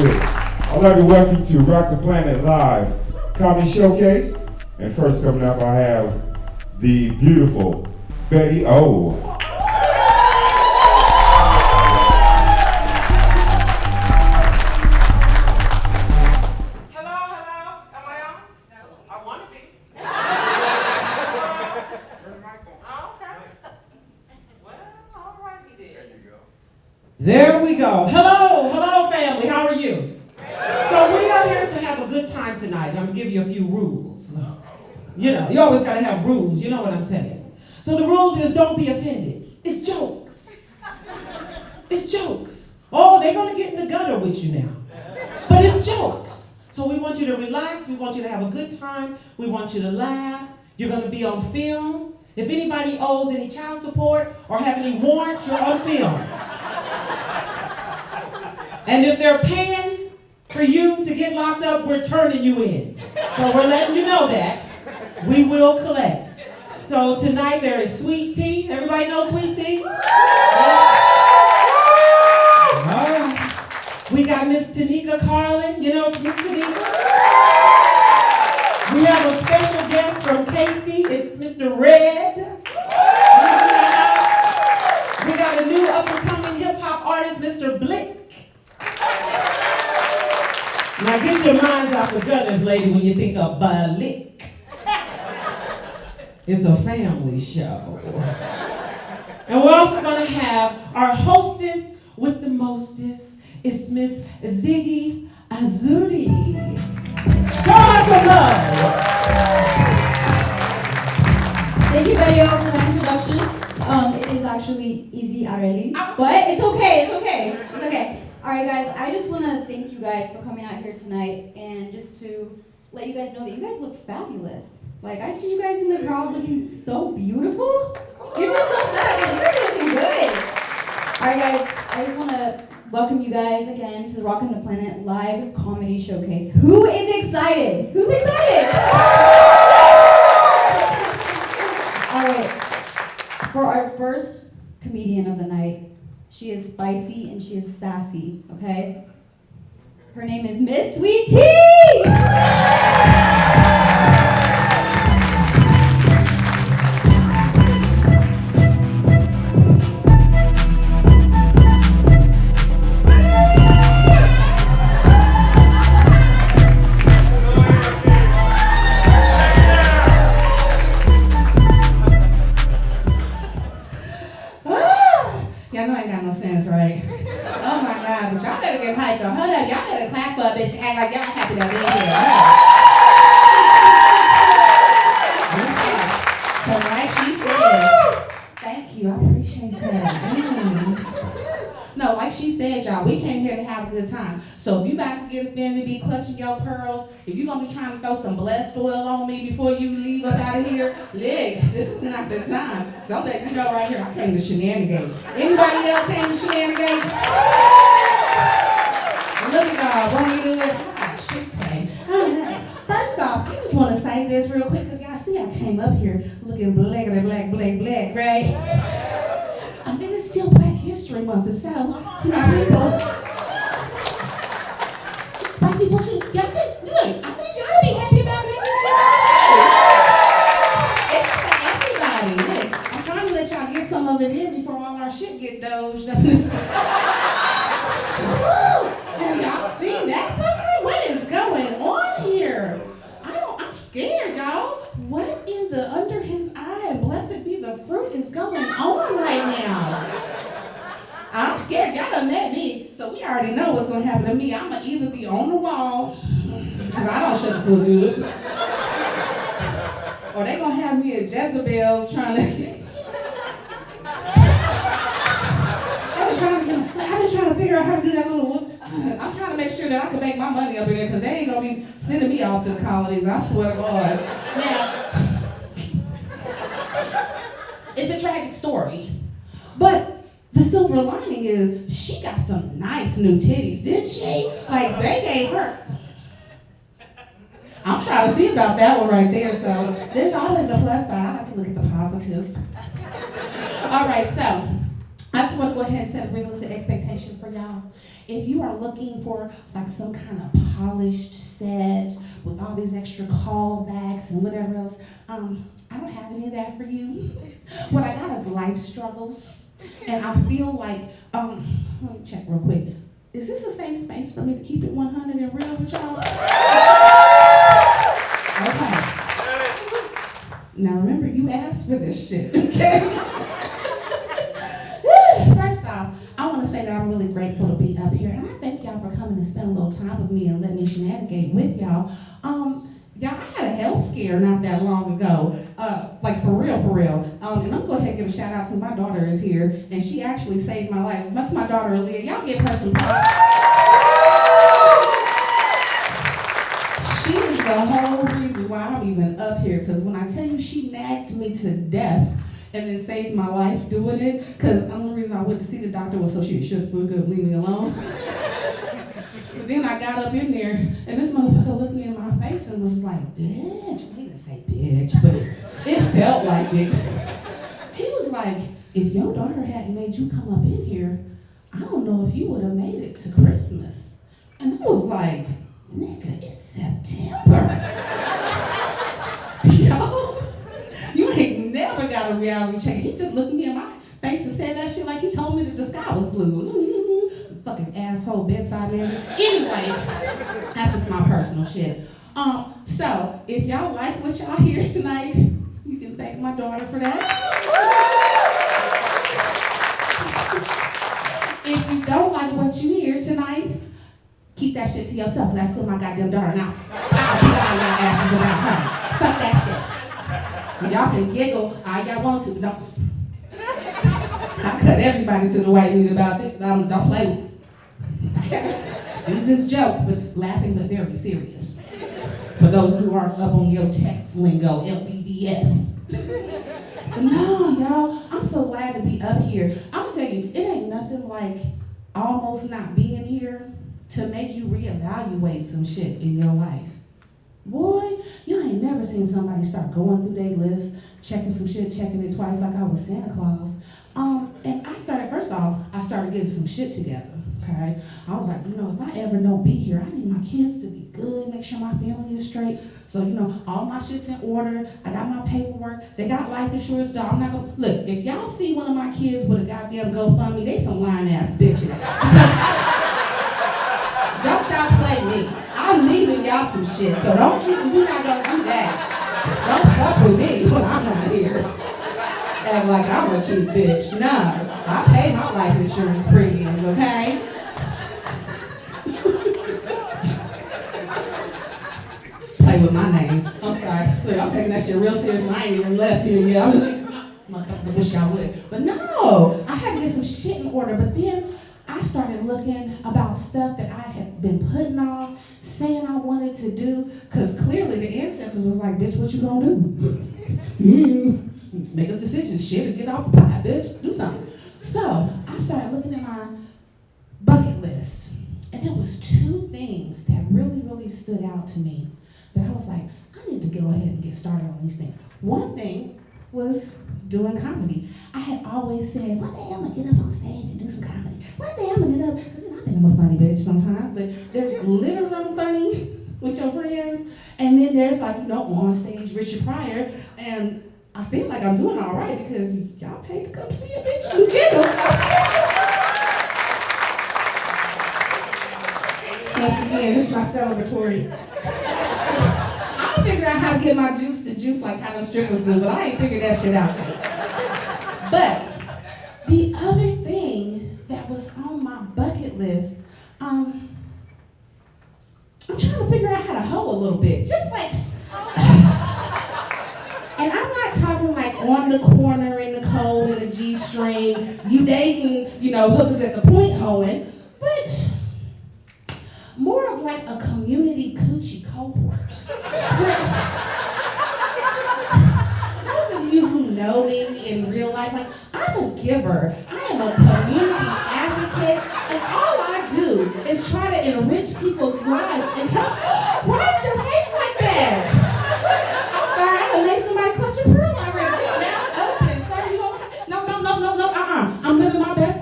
it. I'd like to welcome you to Rock the Planet Live Comedy Showcase. And first coming up, I have the beautiful Betty O. Hello, hello. Am I on? No. I want to be. Turn the mic on. Oh, okay. Well, all righty then. There you go. There we go. Hello, hello family, how are you? So we are here to have a good time tonight. I'm gonna give you a few rules. You know, you always gotta have rules, you know what I'm saying. So the rules is don't be offended. It's jokes. It's jokes. Oh, they're gonna get in the gutter with you now. But it's jokes. So we want you to relax, we want you to have a good time, we want you to laugh. You're gonna be on film. If anybody owes any child support or have any warrants, you're on film. And if they're paying for you to get locked up, we're turning you in. So we're letting you know that. We will collect. So tonight there is sweet tea. Everybody know sweet tea? Yeah. We got Miss Tena Carlin. You know Miss Tena? We have a special guest from Casey. It's Mr. Red. We got a new up-and-coming hip-hop artist, Mr. Blick. Now get your minds out the gutters, lady, when you think of Blick. It's a family show. And we're also going to have our hostess with the mostest. It's Miss Ziggy Azuri. Show us some love. Thank you, Betty, for that introduction. It is actually easy already, but it's okay, it's okay, it's okay. All right, guys, I just want to thank you guys for coming out here tonight and just to let you guys know that you guys look fabulous. Like, I see you guys in the crowd looking so beautiful. Give yourself that, man. You guys are looking good. All right, guys, I just want to welcome you guys again to the Rockin' the Planet Live Comedy Showcase. Who is excited? Who's excited? All right, for our first comedian of the night, she is spicy and she is sassy, okay? Her name is Miss Sweet Tea! Y'all know I ain't got no sense, right? Oh my God, but y'all better get hyped up. Hold up, y'all better clap for a bitch and act like y'all happy to be here. Cause like she said, thank you, I appreciate that. No, like she said, y'all, we came here to have a good time. So if you about to get offended, be clutching your pearls, if you gonna be trying to throw some blessed oil on me before you leave up out of here, Lick, this is not the time. Don't let you know right here, I came to shenanigans. Anybody else came to shenanigans? Look at y'all, won't you do it? Ah, shit, all right. First off, I just want to say this real quick, because y'all see I came up here looking blackity black, right? I mean, it's still Black History Month, so to my people, black people too, y'all good. I need y'all to be happy about Black History Month too. It's for everybody. Look, I'm trying to let y'all get some of it in before all our shit get dozed up in this. Have y'all seen that fuckery? What is going on here? I'm scared, y'all. What in the under his eye and blessed be the fruit is going on right now? I'm scared. Y'all done met me, so we already know what's gonna happen to me. I'm gonna either be on the wall, because I don't shut the fuck good, or they gonna have me at Jezebel's trying to. I've been trying to figure out how to do that little. I'm trying to make sure that I can make my money up in there, because they ain't gonna be sending me off to the colonies. I swear to God. Now, it's a tragic story, but the silver lining is she got some nice new titties, didn't she? Like, they gave her. I'm trying to see about that one right there. So there's always a plus side. I like to look at the positives. All right, so I just want to go ahead and set a realistic expectation for y'all. If you are looking for like some kind of polished set with all these extra callbacks and whatever else, I don't have any of that for you. What I got is life struggles. And I feel like, let me check real quick. Is this a safe space for me to keep it 100 and real with y'all? Okay. Now remember, you asked for this shit, okay? First off, I want to say that I'm really grateful to be up here, and I thank y'all for coming and spend a little time with me and letting me shenanigate with y'all. Y'all, I had a health scare not that long ago, like for real. And I'm gonna go ahead and give a shout out to my daughter is here, and she actually saved my life. That's my daughter, Aaliyah. Y'all give her some props. She is the whole reason why I'm even up here, because when I tell you she nagged me to death and then saved my life doing it, because the only reason I went to see the doctor was so she would shut the fuck up, leave me alone. But then I got up in there, and this motherfucker looked me in my face and was like, bitch. He didn't say bitch, but it felt like it. He was like, if your daughter hadn't made you come up in here, I don't know if you would have made it to Christmas. And I was like, nigga, it's September. Yo, you ain't never got a reality check. He just looked me in my face and said that shit like he told me that the sky was blue. Fucking asshole bedside manner. Anyway, that's just my personal shit. So if y'all like what y'all hear tonight, you can thank my daughter for that. If you don't like what you hear tonight, keep that shit to yourself. That's still my goddamn daughter now. I'll beat all y'all asses about her. Fuck that shit. Y'all can giggle all y'all want to, but don't. I cut everybody to the white meat about this. Don't play with me. These is jokes, but laughing but very serious. For those who aren't up on your text lingo, LBDS. But no, y'all, I'm so glad to be up here. I'm gonna tell you, it ain't nothing like almost not being here to make you reevaluate some shit in your life. Boy, you ain't never seen somebody start going through their list, checking some shit, checking it twice like I was Santa Claus. And I started getting some shit together, okay? I was like, if I ever don't be here, I need my kids to be good, make sure my family is straight. So, all my shit's in order. I got my paperwork. They got life insurance, though. I'm not gonna, look, if y'all see one of my kids with a goddamn GoFundMe, they some lying-ass bitches. Don't y'all play me. I'm leaving y'all some shit, so we're not gonna do that. Don't fuck with me when I'm not here. Act like I'm a cheap bitch. No, I pay my life insurance premiums, okay? Play with my name. I'm sorry. Look, I'm taking that shit real serious and I ain't even left here yet. I'm just like, motherfuckers, I wish y'all would. But no, I had to get some shit in order. But then I started looking about stuff that I had been putting off, saying I wanted to do, because clearly the ancestors was like, bitch, what you gonna do? Make us decisions, shit, and get off the pot, bitch. Do something. So I started looking at my bucket list, and there was two things that really, really stood out to me that I was like, I need to go ahead and get started on these things. One thing was doing comedy. I had always said, one day I'm gonna get up on stage and do some comedy. One day I'm gonna get up, because I think I'm a funny bitch sometimes, but there's living room funny with your friends, and then there's like, on stage Richard Pryor, and I feel like I'm doing all right because y'all paid to come see a bitch and giggle. Once again, this is my celebratory. I'm gonna figure out how to get my juice to juice like how them strippers do, but I ain't figured that shit out yet. But the other thing that was on my bucket list, I'm trying to figure out how to hoe a little bit. Just like, and I'm not talking like on the corner in the cold in the G-string, you dating, hookers at the point hoeing, but more of like a community coochie cohort. Those of you who know me in real life, like, I'm a giver. I am a community advocate, and all I do is try to enrich people's lives and help. Why is your face like that? I'm sorry, I done made somebody clutch a pearl already. Just mouth open, sir. You won't. No. I'm living my best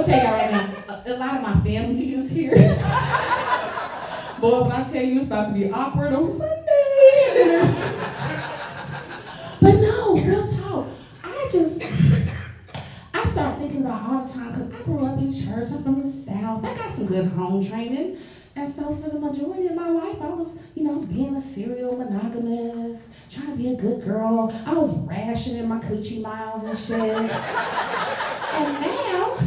gonna tell y'all right now, a lot of my family is here. Boy, when I tell you it's about to be awkward on Sunday. But no, real talk. I start thinking about all the time, because I grew up in church, I'm from the South, I got some good home training. And so for the majority of my life, I was, being a serial monogamous, trying to be a good girl. I was rationing my coochie miles and shit. And now,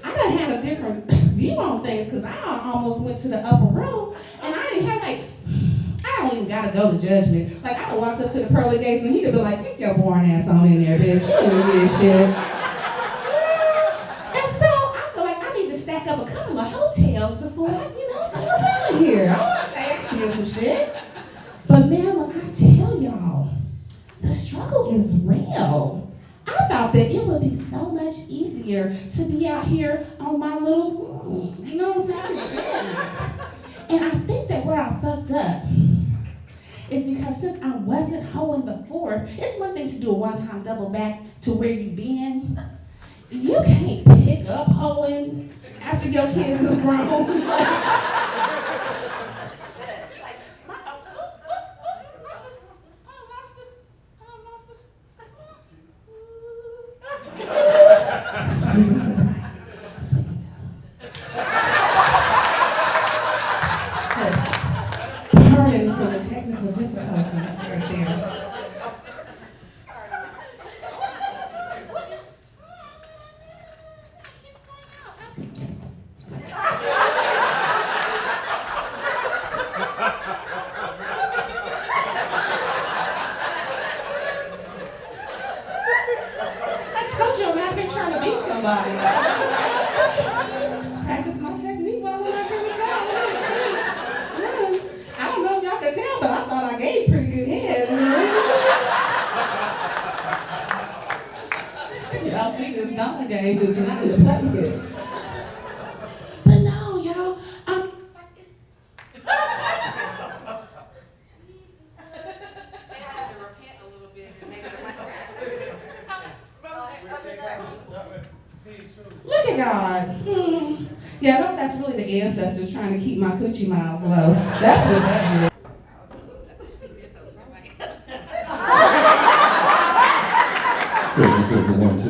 I done had a different view on things, because I almost went to the upper room, and I didn't have I don't even gotta go to judgment. Like, I done walked up to the pearly gates, and he'd have been like, take your boring ass on in there, bitch. You don't do this shit. And so, I feel like I need to stack up a couple of hotels before I, come up out of here. I want to say I did some shit. But man, when I tell y'all, the struggle is real. I thought that it would be so much easier to be out here on my little, you know what I'm saying? And I think that where I fucked up is because since I wasn't hoeing before, it's one thing to do a one-time double back to where you been. You can't pick up hoeing after your kids is grown. Speaking to the mic. Speaking to Pardon for the technical difficulties right there. I told you I've been trying to be somebody. Practice my technique while I'm out here with y'all. Shit. I don't know if y'all can tell, but I thought I gave pretty good head. Y'all see this dollar game is not in the play with. But no, y'all, like this. Jesus. They have to repent a little bit and make it Look at God. Yeah, I know that's really the ancestors trying to keep my coochie miles low. That's what that is. Cousin, 1, 2.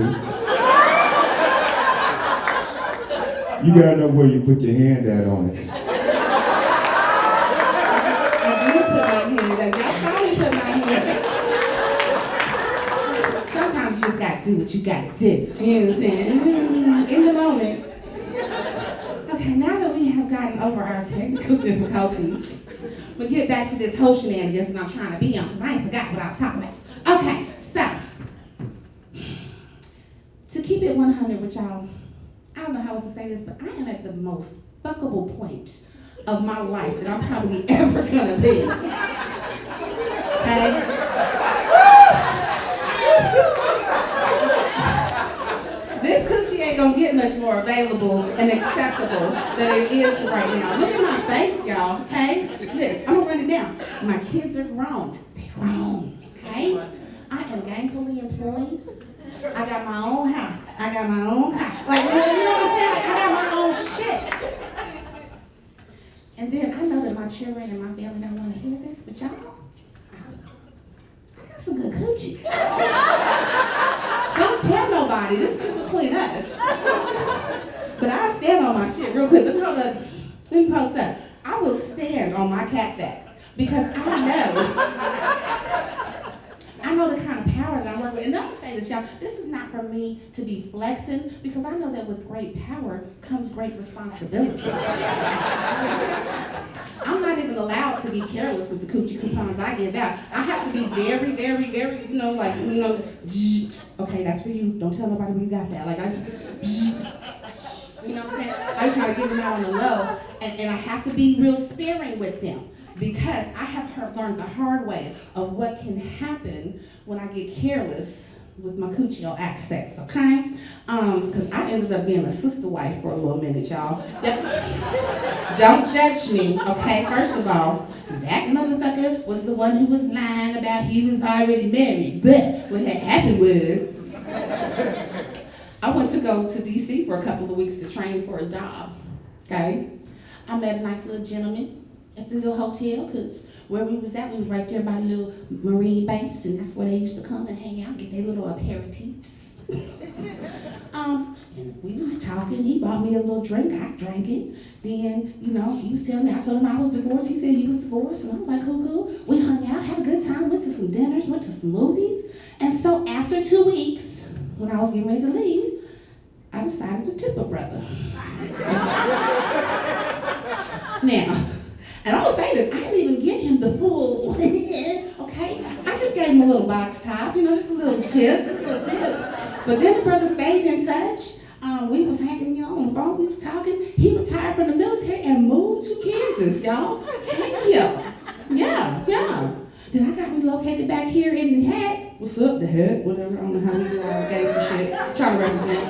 You gotta know where you put your hand at on it. I did put my hand up. Y'all saw me put my hand up. Sometimes you just gotta do what you gotta do. You know what I'm saying? In the moment. Okay, now that we have gotten over our technical difficulties, we'll get back to this whole shenanigans that I'm trying to be on, because I ain't forgot what I was talking about. Okay, so, to keep it 100 with y'all, I don't know how else to say this, but I am at the most fuckable point of my life that I'm probably ever gonna be. Okay? This coochie ain't gonna get much more available and accessible than it is right now. Look at my face, y'all, okay? Look, I'm gonna run it down. My kids are grown. They're grown, okay? I am gainfully employed. I got my own house. I got my own house. Like, you know what I'm saying? Like, I got my own shit. And then I know that my children and my family don't want to hear this, but y'all, I got some good coochie. Don't tell nobody. This is just between us. But I'll stand on my shit real quick. Let me post up. I will stand on my cat backs because I know the kind of power that I'm working with. And I'm gonna say this, y'all, this is not for me to be flexing, because I know that with great power comes great responsibility. I'm not even allowed to be careless with the coochie coupons I give out. I have to be very, very, very, okay, that's for you. Don't tell nobody where you got that. Like, you know what I'm saying? I try to give them out on the low, and I have to be real sparing with them, because I have learned the hard way of what can happen when I get careless with my coochie on access, okay? Because I ended up being a sister wife for a little minute, y'all. Don't judge me, okay? First of all, that motherfucker was the one who was lying about he was already married. But what had happened was, I went to go to DC for a couple of weeks to train for a job, okay? I met a nice little gentleman at the little hotel, because where we was right there by the little Marine base, and that's where they used to come and hang out, get their little aperitifs. And we was talking, he bought me a little drink, I drank it. Then, he was telling me, I told him I was divorced, he said he was divorced, and I was like, cool. We hung out, had a good time, went to some dinners, went to some movies. And so after 2 weeks, when I was getting ready to leave, I decided to tip a brother. Now, and I'm gonna say this, I didn't even get him the full, okay? I just gave him a little box top, just a little tip, But then the brother stayed in touch. We was hanging, on the phone, we was talking. He retired from the military and moved to Kansas, y'all. Yeah. Then I got relocated back here in the hat. What's up, the hat? Whatever, I don't know how we do all gangster shit. Trying to represent.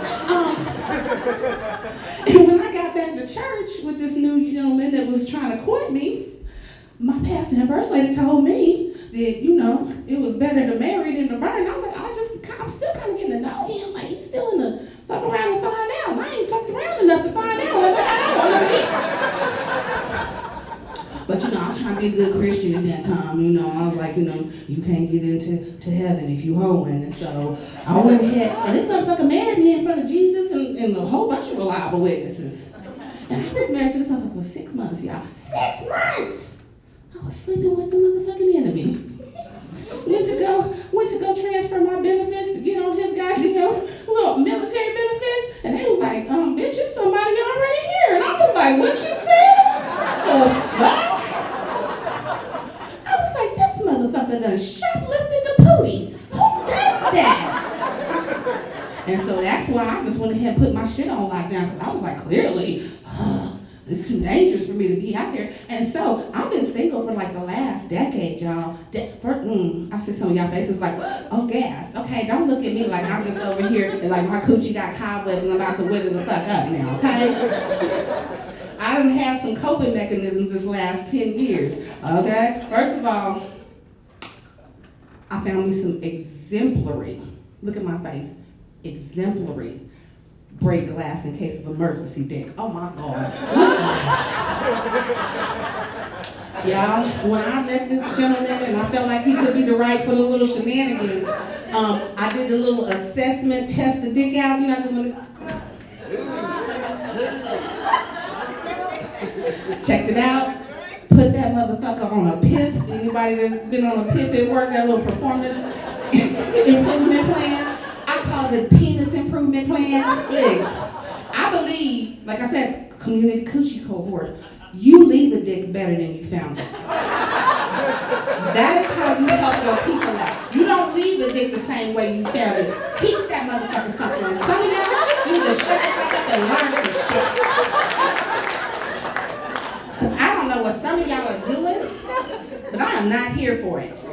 And when I got back to church with this new gentleman that was trying to court me, my pastor and first lady told me that, it was better to marry than to burn. I was like, I'm still kind of getting to know him. Like, he's still in the fuck around and find out. And I ain't fucked around enough to find out whether or not I want to be. But, I was trying to be a good Christian at that time. I was like, you can't get into heaven if you hoeing. And so I went ahead, and this motherfucker married me in front of Jesus and a whole bunch of reliable witnesses. And I was married to this motherfucker for 6 months, y'all. 6 months! I was sleeping with the motherfucking enemy. Went to go transfer my benefits to get on his goddamn little military benefits, and they was like, bitch, it's somebody already here. And I was like, what you said? The fuck? I was like, this motherfucker done shoplifted the pootie. Who does that? And so that's why I just went ahead and put my shit on lockdown, because I was like, clearly, it's too dangerous for me to be out there. And so I've been single for like the last decade, y'all. I see some of y'all faces like, oh, gas. Okay, don't look at me like I'm just over here and like my coochie got cobwebs and I'm about to wither the fuck up now, okay? I done had some coping mechanisms this last 10 years, okay? First of all, I found me some exemplary, look at my face, exemplary break glass in case of emergency dick. Oh my God. Y'all, when I met this gentleman and I felt like he could be the right for the little shenanigans, I did a little assessment, test the dick out, checked it out, put that motherfucker on a PIP. Anybody that's been on a PIP at work, that little performance improvement plan? I call it penis improvement plan. Look, I believe, like I said, community coochie cohort, you leave the dick better than you found it. That is how you help your people out. You don't leave the dick the same way you found it. Teach that motherfucker something. And some of y'all need to shut the fuck up and learn some shit. Because I don't know what some of y'all are doing, but I am not here for it.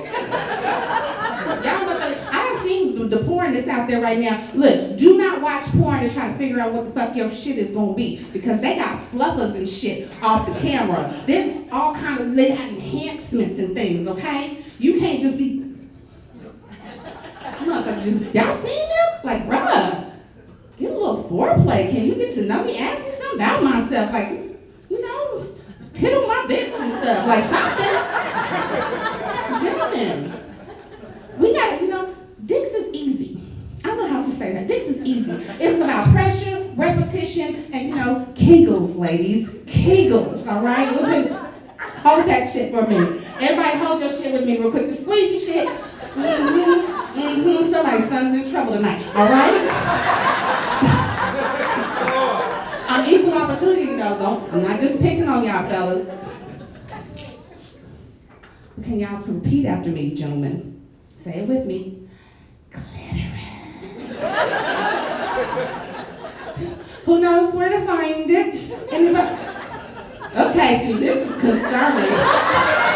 Y'all motherfuckers, I done seen the porn that's out there right now. Look, do not watch porn and try to figure out what the fuck your shit is gonna be, because they got fluffers and shit off the camera. There's all kind of, they got enhancements and things, okay? You can't just be, motherfuckers, y'all seen them? Like, bruh, get a little foreplay. Can you get to know me? Ask me something about myself, like, tittle my bits and stuff, like something. Gentlemen, we gotta, dicks is easy. I don't know how to say that. Dicks is easy. It's about pressure, repetition, and Kegels, ladies. Kegels, all right? Listen, hold that shit for me. Everybody hold your shit with me real quick. Just squeeze your shit. Somebody's son's in trouble tonight, all right? I'm equal opportunity, though. I'm not just picking on y'all, fellas. Can y'all repeat after me, gentlemen? Say it with me. Clitoris. Who knows where to find it? Anybody? Okay, see, this is concerning.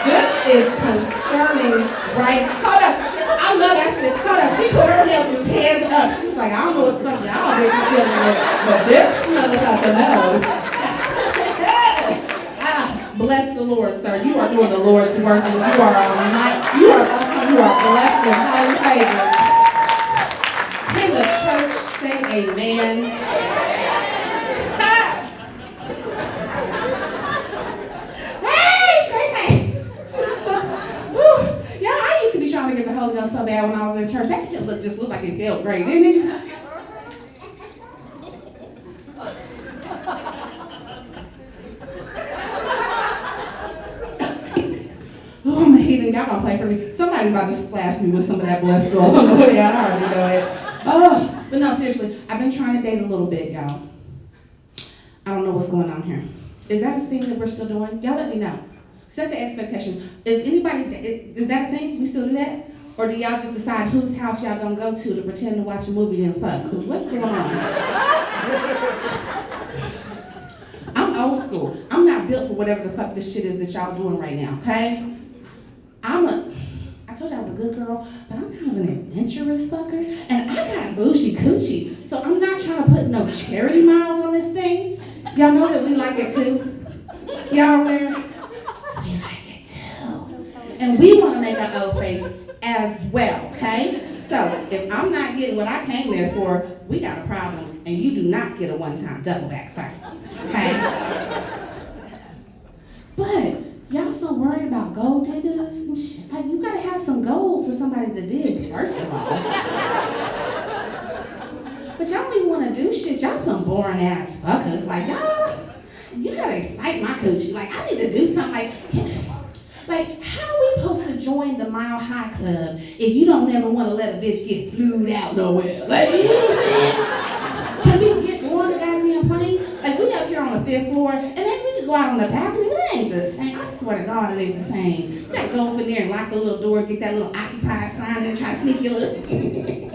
This is concerning, right? Hold up, I love that shit. Hold up, she put her hands up. She was like, I don't know what the fuck y'all bitches dealing with, but this motherfucker knows. Bless the Lord, sir. You are doing the Lord's work, and you are blessed and highly favored. Can the church Say amen. Hey, shake hands. Y'all, I used to be trying to get the Holy Ghost so bad when I was in church. That shit just looked like it felt great, didn't it? Oh, I'm a heathen. Y'all gonna play for me. Somebody's about to splash me with some of that blessed oil on the way out. I already know it. Oh, but no, seriously. I've been trying to date a little bit, y'all. I don't know what's going on here. Is that a thing that we're still doing? Y'all let me know. Set the expectation. Is that a thing? We still do that? Or do y'all just decide whose house y'all gonna go to pretend to watch a movie and fuck? Because what's going on? I'm old school. I'm not built for whatever the fuck this shit is that y'all doing right now, okay? I told you I was a good girl, but I'm kind of an adventurous fucker, and I got bougie coochie, so I'm not trying to put no charity miles on this thing. Y'all know that we like it too. Y'all aware? We like it too. And we want to make an old face as well, okay? So if I'm not getting what I came there for, we got a problem, and you do not get a one-time double back, sir, okay? But y'all so worried about gold diggers and shit. Like, you gotta have some gold for somebody to dig, first of all. But y'all don't even wanna do shit. Y'all some boring ass fuckers. Like, y'all, you gotta excite my coochie. Like, I need to do something. Like, how are we supposed to join the Mile High Club if you don't never wanna let a bitch get flued out nowhere? Like, you know what I'm saying? Can we get on the goddamn plane? Like, we up here on the 5th floor, and maybe we could go out on the balcony, but it ain't the same. I swear to God, it ain't the same. You gotta go up in there and lock the little door, get that little occupied sign, and try to sneak your little... You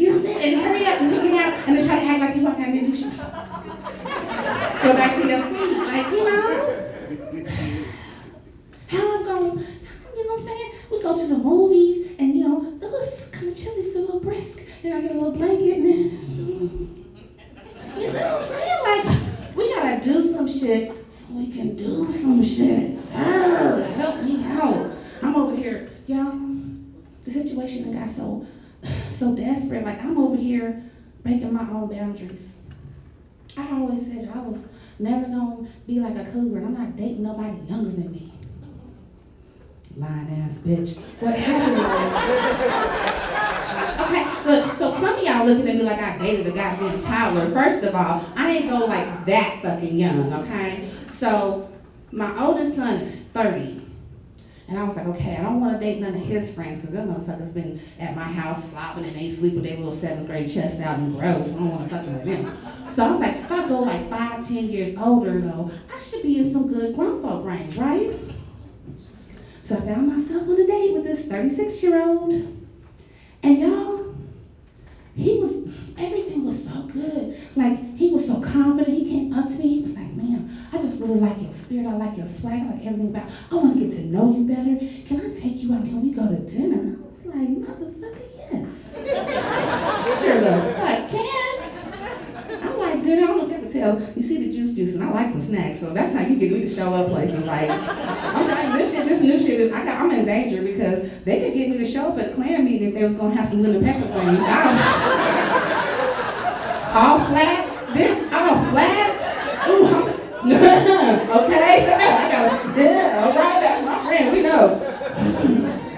know what I'm saying? And hurry up and get out, and then try to act like you walk out there and do shit. Go back to your seat, like, you know? How I'm going, you know what I'm saying? We go to the movies, and you know, it's kind of chilly, it's a little brisk. Then I get a little blanket, and then... You see what I'm saying? Like, we gotta do some shit so we can do some shit. Sir, help me out. I'm over here, y'all. The situation that got so desperate. Like, I'm over here breaking my own boundaries. I always said that I was never gonna be like a cougar, and I'm not dating nobody younger than me. Lying ass bitch. What happened was, okay, look, so some of y'all looking at me like I dated a goddamn toddler. First of all, I ain't go like that fucking young, okay? So my oldest son is 30. And I was like, okay, I don't want to date none of his friends because them motherfuckers been at my house slopping and they sleep with their little 7th grade chests out and gross. I don't want to fuck with them. So I was like, if I go like 5-10 years older though, I should be in some good grown folk range, right? So I found myself on a date with this 36-year-old. And y'all, everything was so good. Like, he was so confident. He came up to me. He was like, man, I just really like your spirit. I like your swag. I like everything about it. I want to get to know you better. Can I take you out? Can we go to dinner? I was like, motherfucker, yes. Sure the fuck can. I like dinner. I don't know if you can tell. You see the juice, and I like some snacks. So that's how you get me to show up places. Like, I'm telling you, this new shit is, I'm in danger because they could get me to show up at a clan meeting if they was going to have some lemon pepper wings. All flats, bitch, all flats. Ooh, okay, all right, that's my friend, we know.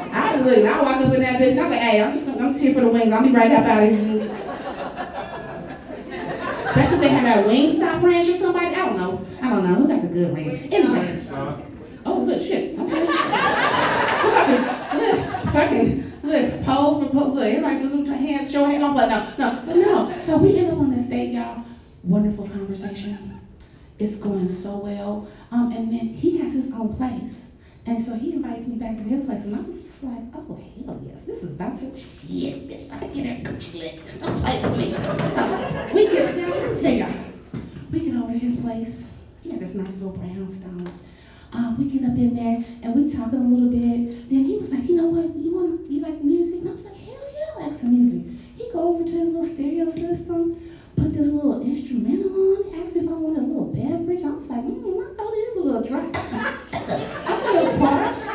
I walk up in that bitch and I'm like, hey, I'm just here for the wings. I'll be right up out of here. Especially if they have that Wingstop ranch or somebody. I don't know. Who got the good ranch? Anyway. Oh, look, shit. Okay. Look, pole for pole. Look, everybody's little hands, show hand. No. So we end up on this date, y'all. Wonderful conversation. It's going so well. And then he has his own place. And so he invites me back to his place, and I was just like, oh, hell yes, this is about to shit, bitch, about to get her coochie licked. Don't play with me. So we get over to his place. He had this nice little brownstone. We get up in there, and we talking a little bit. Then he was like, you know what, you like music? And I was like, hell yeah, I like some music. He go over to his little stereo system, put this little instrumental on, asked if I wanted a little beverage. I was like, my throat is a little dry. I'm a little parched.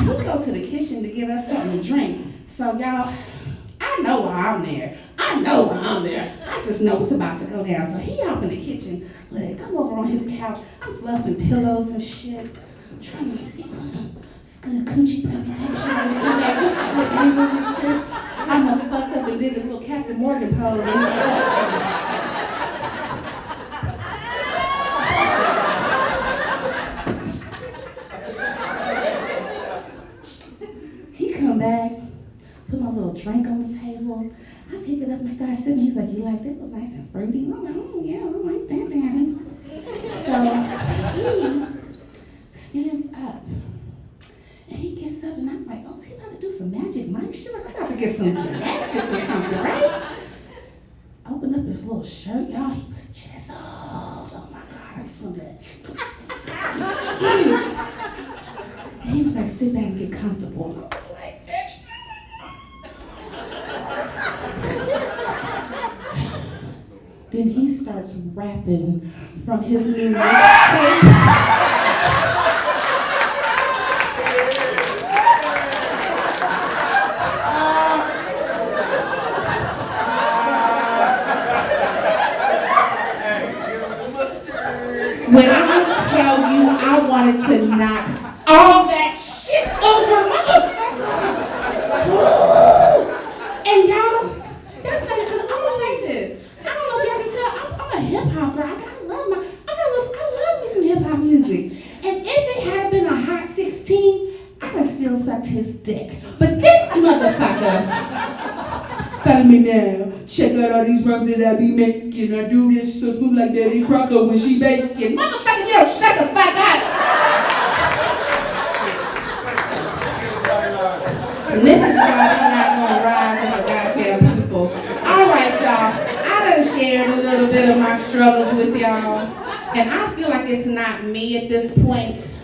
He go to the kitchen to get us something to drink. So y'all, I I just know it's about to go down. So he off in the kitchen. Like, I'm over on his couch. I'm fluffing pillows and shit. I'm trying to see what's a good coochie presentation. What's the good angles and shit. I almost fucked up and did the little Captain Morgan pose. He come back, put my little drink on the table. I pick it up and start sipping. He's like, you like that? It was nice and fruity. I'm like, oh yeah, I like that, Daddy. So he stands up. And he gets up and I'm like, oh, is he about to do some Magic Mike shit? Like, I'm about to get some gymnastics or something, right? Open up his little shirt, y'all. He was chiseled. Oh my God, I just wanted to. And he was like, sit back and get comfortable. And I was like, bitch. Then he starts rapping from his new mixtape. When I tell you I wanted to knock all that shit over, motherfucker. And y'all, that's not it, because I'm gonna say this. I don't know if y'all can tell, I'm a hip hop girl. I love me some hip hop music. And if it had been a hot 16, I'd have still sucked his dick. But this motherfucker, follow me now. Check out all these rhymes that I be making. I do this so smooth like Betty Crocker when she baking. Motherfucker, you don't shut the fuck up. And this is why we not gonna rise as a goddamn people. All right, y'all. I done shared a little bit of my struggles with y'all. And I feel like it's not me at this point.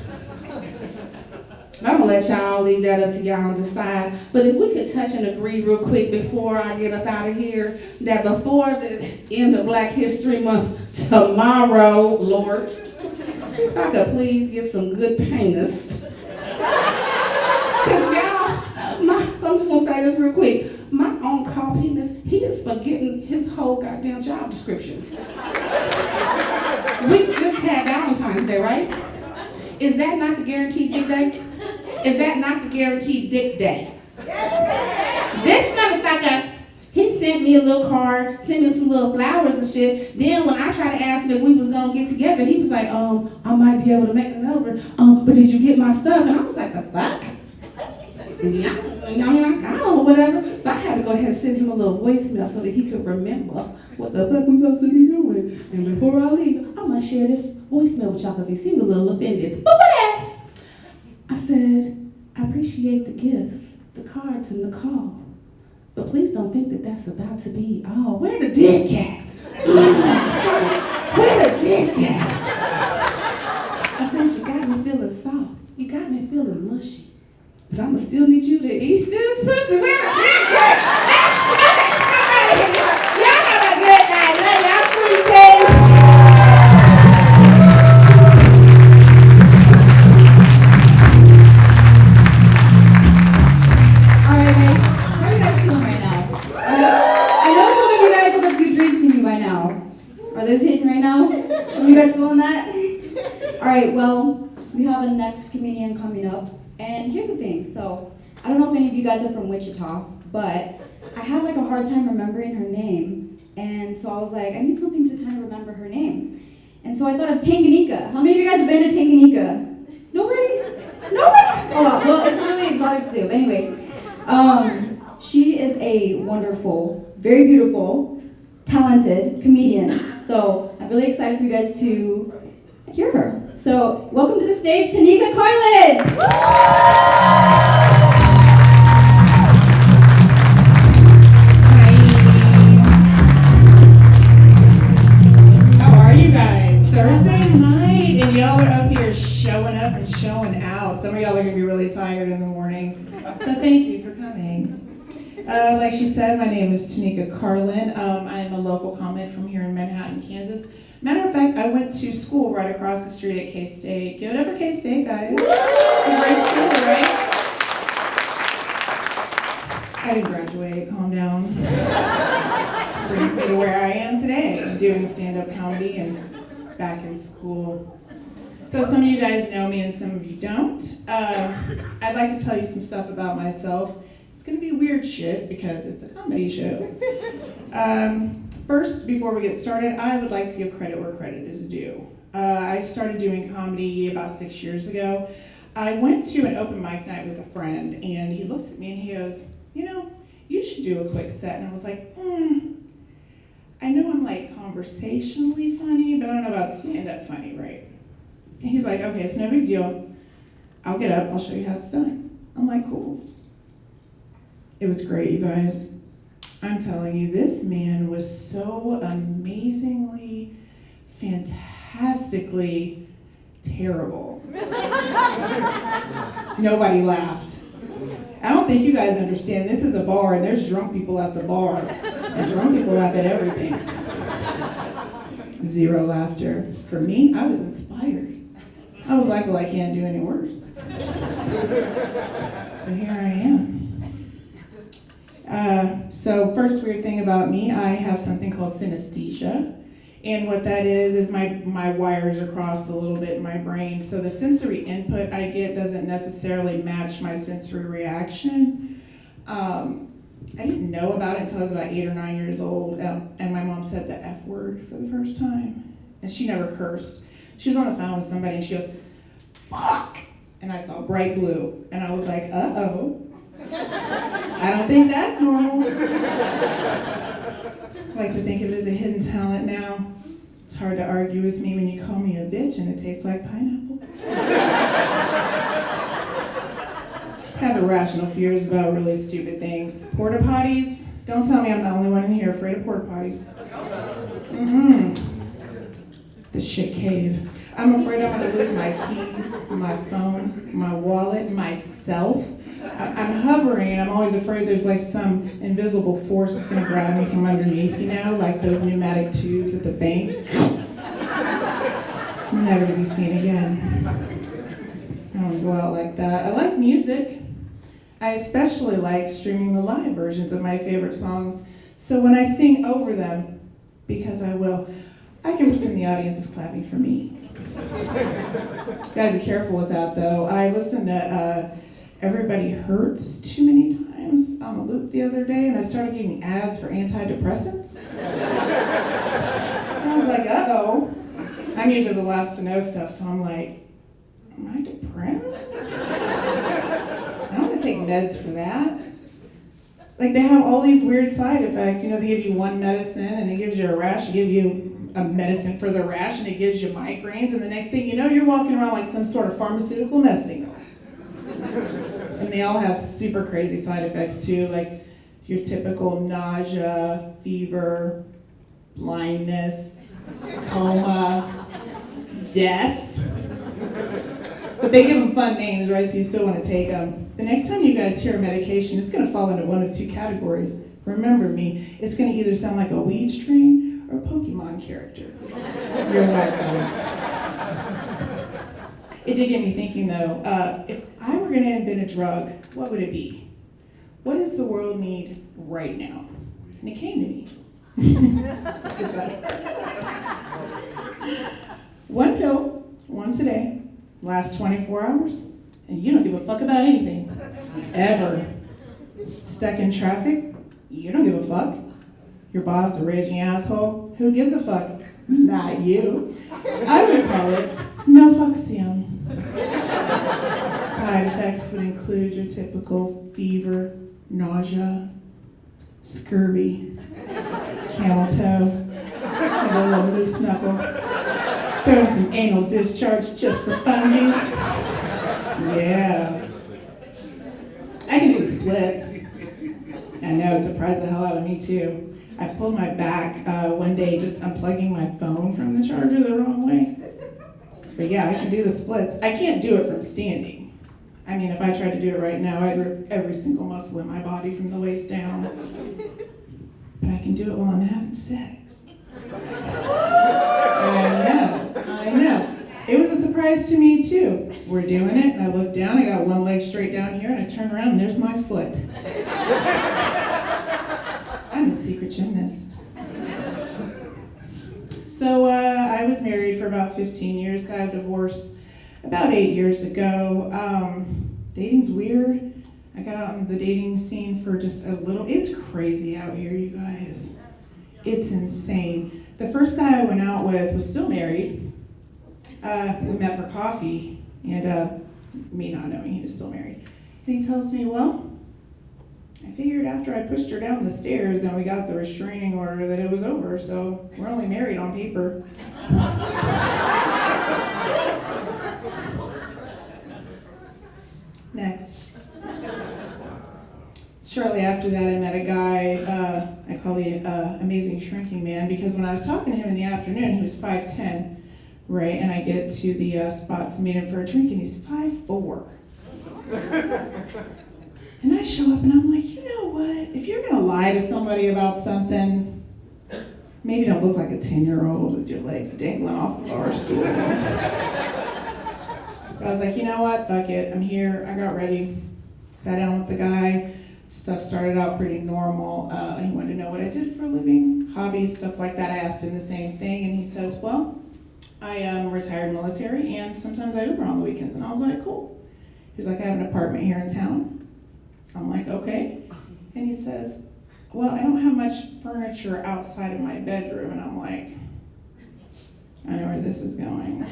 I'm gonna let y'all leave that up to y'all and decide. But if we could touch and agree real quick before I get up out of here, that before the end of Black History Month tomorrow, Lord, if I could please get some good penis. Because y'all, I'm just gonna say this real quick. My on-call penis, he is forgetting his whole goddamn job description. We just had Valentine's Day, right? Is that not the guaranteed dick day? Is that not the guaranteed dick day? This motherfucker, he sent me a little card, sent me some little flowers and shit. Then when I tried to ask him if we was gonna get together, he was like, I might be able to make it over. But did you get my stuff? And I was like, the fuck? Yeah, I mean, I got him or whatever. So I had to go ahead and send him a little voicemail so that he could remember what the fuck we supposed to be doing. And before I leave, I'm gonna share this voicemail with y'all because he seemed a little offended. But what else? I said, I appreciate the gifts, the cards, and the call. But please don't think that that's about to be, where the dick at? Where the dick at? I said, you got me feeling soft. You got me feeling mushy. But I'ma still need you to eat this pussy. Where the dick at? Y'all have a good night. Love y'all, sweet tea. Are those hitting right now? Some of you guys feeling that? All right, well, we have a next comedian coming up. And here's the thing. So, I don't know if any of you guys are from Wichita, but I had like a hard time remembering her name. And so I was like, I need something to kind of remember her name. And so I thought of Tanganyika. How many of you guys have been to Tanganyika? Nobody? Nobody? Oh, well, it's a really exotic zoo. Anyways, she is a wonderful, very beautiful, talented comedian. So I'm really excited for you guys to hear her. So welcome to the stage, Tena Carlin. Hi. How are you guys? Thursday night, and y'all are up here showing up and showing out. Some of y'all are gonna be really tired in the morning. So thank you for coming. Like she said, my name is Tena Carlin. I am a local comic from here in Manhattan, Kansas. Matter of fact, I went to school right across the street at K-State. Give it up for K-State, guys. It's a great school, right? I didn't graduate, calm down. brings me to where I am today, doing stand-up comedy and back in school. So some of you guys know me and some of you don't. I'd like to tell you some stuff about myself. It's gonna be weird shit because it's a comedy show. First, before we get started, I would like to give credit where credit is due. I started doing comedy about 6 years ago. I went to an open mic night with a friend, and he looks at me and he goes, you know, you should do a quick set. And I was like, I know I'm like conversationally funny, but I don't know about stand-up funny, right? And he's like, okay, it's no big deal. I'll get up, I'll show you how it's done. I'm like, cool. It was great, you guys. I'm telling you, this man was so amazingly, fantastically terrible. Nobody laughed. I don't think you guys understand. This is a bar, and there's drunk people at the bar. And drunk people laugh at everything. Zero laughter. For me, I was inspired. I was like, well, I can't do any worse. So here I am. So first weird thing about me, I have something called synesthesia. And what that is my wires are crossed a little bit in my brain. So the sensory input I get doesn't necessarily match my sensory reaction. I didn't know about it until I was about 8 or 9 years old. And my mom said the F word for the first time. And she never cursed. She was on the phone with somebody and she goes, fuck! And I saw bright blue. And I was like, uh-oh. I don't think that's normal. I like to think of it as a hidden talent now. It's hard to argue with me when you call me a bitch and it tastes like pineapple. I have irrational fears about really stupid things. Porta potties. Don't tell me I'm the only one in here afraid of porta potties. The shit cave. I'm afraid I'm gonna lose my keys, my phone, my wallet, myself. I'm hovering and I'm always afraid there's like some invisible force that's gonna grab me from underneath, you know, like those pneumatic tubes at the bank. Never to be seen again. I don't go out like that. I like music. I especially like streaming the live versions of my favorite songs. So when I sing over them, because I will, I can pretend the audience is clapping for me. Gotta be careful with that though. I listened to Everybody Hurts too many times on a loop the other day, and I started getting ads for antidepressants. I was like, uh-oh. I'm usually the last to know stuff, so I'm like, am I depressed? I don't want to take meds for that. Like, they have all these weird side effects. You know, they give you one medicine, and it gives you a rash. They give you a medicine for the rash, and it gives you migraines, and the next thing you know, you're walking around like some sort of pharmaceutical nesting. And they all have super crazy side effects too, like your typical nausea, fever, blindness, coma, death. But they give them fun names, right? So you still want to take them. The next time you guys hear a medication, it's going to fall into one of two categories. Remember me, it's going to either sound like a weed strain or a Pokemon character. You're welcome. It did get me thinking though, if I were gonna invent a drug, what would it be? What does the world need right now? And it came to me. One pill, once a day, lasts 24 hours, and you don't give a fuck about anything, ever. Stuck in traffic, you don't give a fuck. Your boss, a raging asshole, who gives a fuck? Not you. I would call it no fucksium. Side effects would include your typical fever, nausea, scurvy, camel toe, and a little moose knuckle. Throw in some anal discharge just for funsies. Yeah. I can do the splits. I know, it surprised the hell out of me too. I pulled my back one day just unplugging my phone from the charger the wrong way. But yeah, I can do the splits. I can't do it from standing. I mean, if I tried to do it right now, I'd rip every single muscle in my body from the waist down. But I can do it while I'm having sex. I know. It was a surprise to me too. We're doing it, and I look down, I got one leg straight down here, and I turn around, and there's my foot. I'm a secret gymnast. So I was married for about 15 years, got a divorce about 8 years ago. Dating's weird. I got out into the dating scene for just a little. It's crazy out here, you guys. It's insane. The first guy I went out with was still married. We met for coffee, and me not knowing he was still married. And he tells me, well, I figured after I pushed her down the stairs and we got the restraining order that it was over, so we're only married on paper. Next. Shortly after that, I met a guy I call the Amazing Shrinking Man, because when I was talking to him in the afternoon, he was 5'10", right? And I get to the spot to meet him for a drink, and he's 5'4". And I show up and I'm like, you know what? If you're gonna lie to somebody about something, maybe don't look like a 10-year-old with your legs dangling off the bar stool. I was like, you know what? Fuck it. I'm here. I got ready. Sat down with the guy. Stuff started out pretty normal. He wanted to know what I did for a living, hobbies, stuff like that. I asked him the same thing, and he says, well, I am retired military, and sometimes I Uber on the weekends. And I was like, cool. He's like, I have an apartment here in town. I'm like, okay. And he says, well, I don't have much furniture outside of my bedroom. And I'm like, I know where this is going.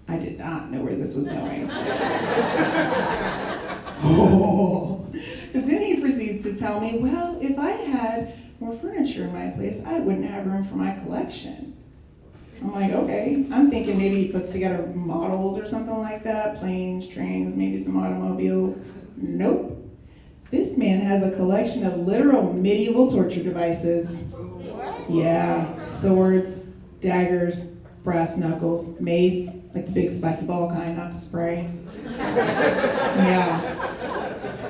I did not know where this was going. Oh, because then he proceeds to tell me, well, if I had more furniture in my place, I wouldn't have room for my collection. I'm like, okay. I'm thinking maybe he puts together models or something like that, planes, trains, maybe some automobiles. Nope. This man has a collection of literal medieval torture devices. Yeah, swords, daggers, brass knuckles, mace, like the big spiky ball kind, not the spray.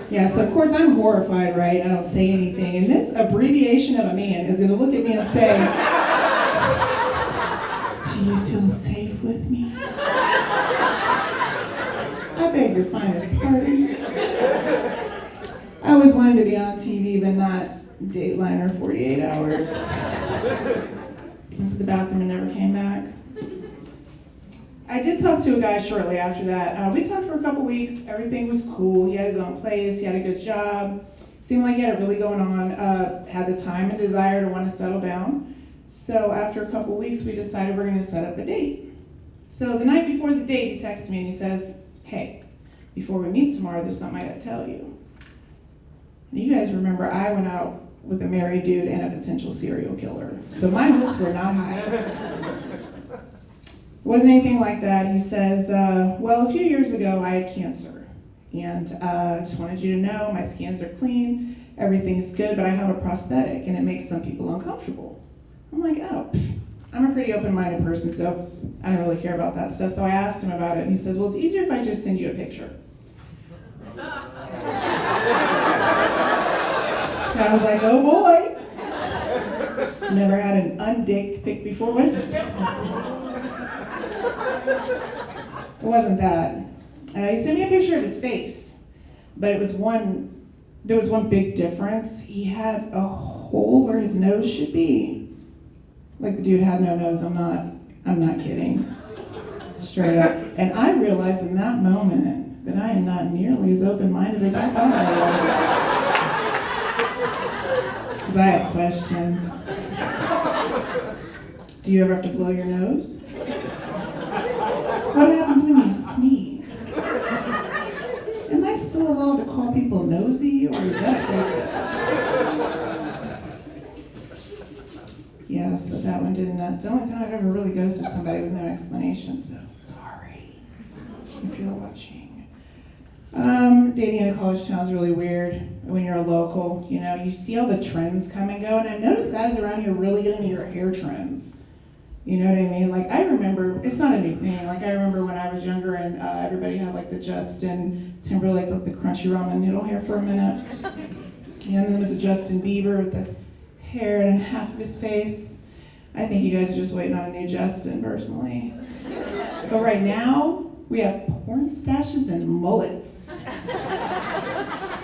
Yeah, so of course I'm horrified, right? I don't say anything. And this abbreviation of a man is gonna look at me and say, do you feel safe with me? I beg your finest pardon. I always wanted to be on TV, but not Dateline or 48 Hours. Went to the bathroom and never came back. I did talk to a guy shortly after that. We talked for a couple weeks. Everything was cool. He had his own place. He had a good job. Seemed like he had it really going on. Had the time and desire to want to settle down. So after a couple weeks, we decided we're going to set up a date. So the night before the date, he texts me and he says, hey, before we meet tomorrow, there's something I got to tell you. And you guys remember I went out with a married dude and a potential serial killer. So my hopes were not high. It wasn't anything like that. He says, well, a few years ago, I had cancer. And I just wanted you to know my scans are clean, everything's good, but I have a prosthetic, and it makes some people uncomfortable. I'm like, oh, I'm a pretty open-minded person, so I don't really care about that stuff. So I asked him about it, and he says, well, it's easier if I just send you a picture. And I was like, oh boy. Never had an undick pic before. What if it's text message? It wasn't that. He sent me a picture of his face, but there was one big difference. He had a hole where his nose should be. Like the dude had no nose. I'm not kidding. Straight up. And I realized in that moment that I am not nearly as open-minded as I thought I was. Because I had questions. Do you ever have to blow your nose? What happens when you sneeze? Am I still allowed to call people nosy, or is that offensive? Yeah, so that one didn't. It's the only time I've ever really ghosted somebody with no explanation, so sorry if you're watching. Dating in a college town is really weird when you're a local. You know, you see all the trends come and go, and I noticed guys around here really get into your hair trends. You know what I mean? Like, I remember, it's not a new thing. Like, I remember when I was younger and everybody had like the Justin Timberlake, like the crunchy ramen noodle hair for a minute. And then there was a Justin Bieber with the hair and half of his face. I think you guys are just waiting on a new Justin, personally. But right now, we have porn stashes and mullets.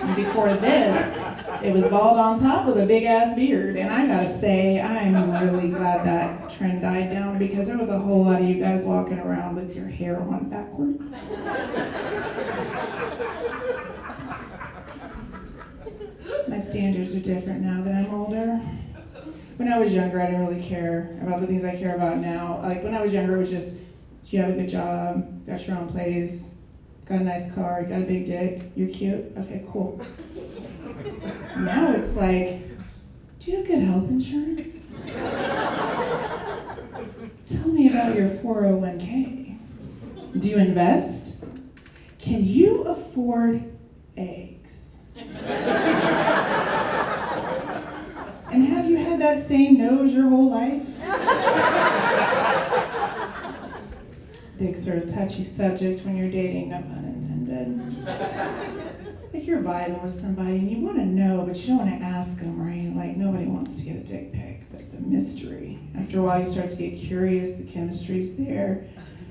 And before this, it was bald on top with a big ass beard. And I gotta say, I'm really glad that trend died down because there was a whole lot of you guys walking around with your hair on backwards. My standards are different now that I'm older. When I was younger, I didn't really care about the things I care about now. Like when I was younger, it was just, do you have a good job? Got your own place? Got a nice car? Got a big dick? You're cute? Okay, cool. Now it's like, do you have good health insurance? Tell me about your 401k. Do you invest? Can you afford eggs? And have you had that same nose your whole life? Dicks are a touchy subject when you're dating, no pun intended. Like you're vibing with somebody and you want to know, but you don't want to ask them, right? Like nobody wants to get a dick pic, but it's a mystery. After a while, you start to get curious. The chemistry's there.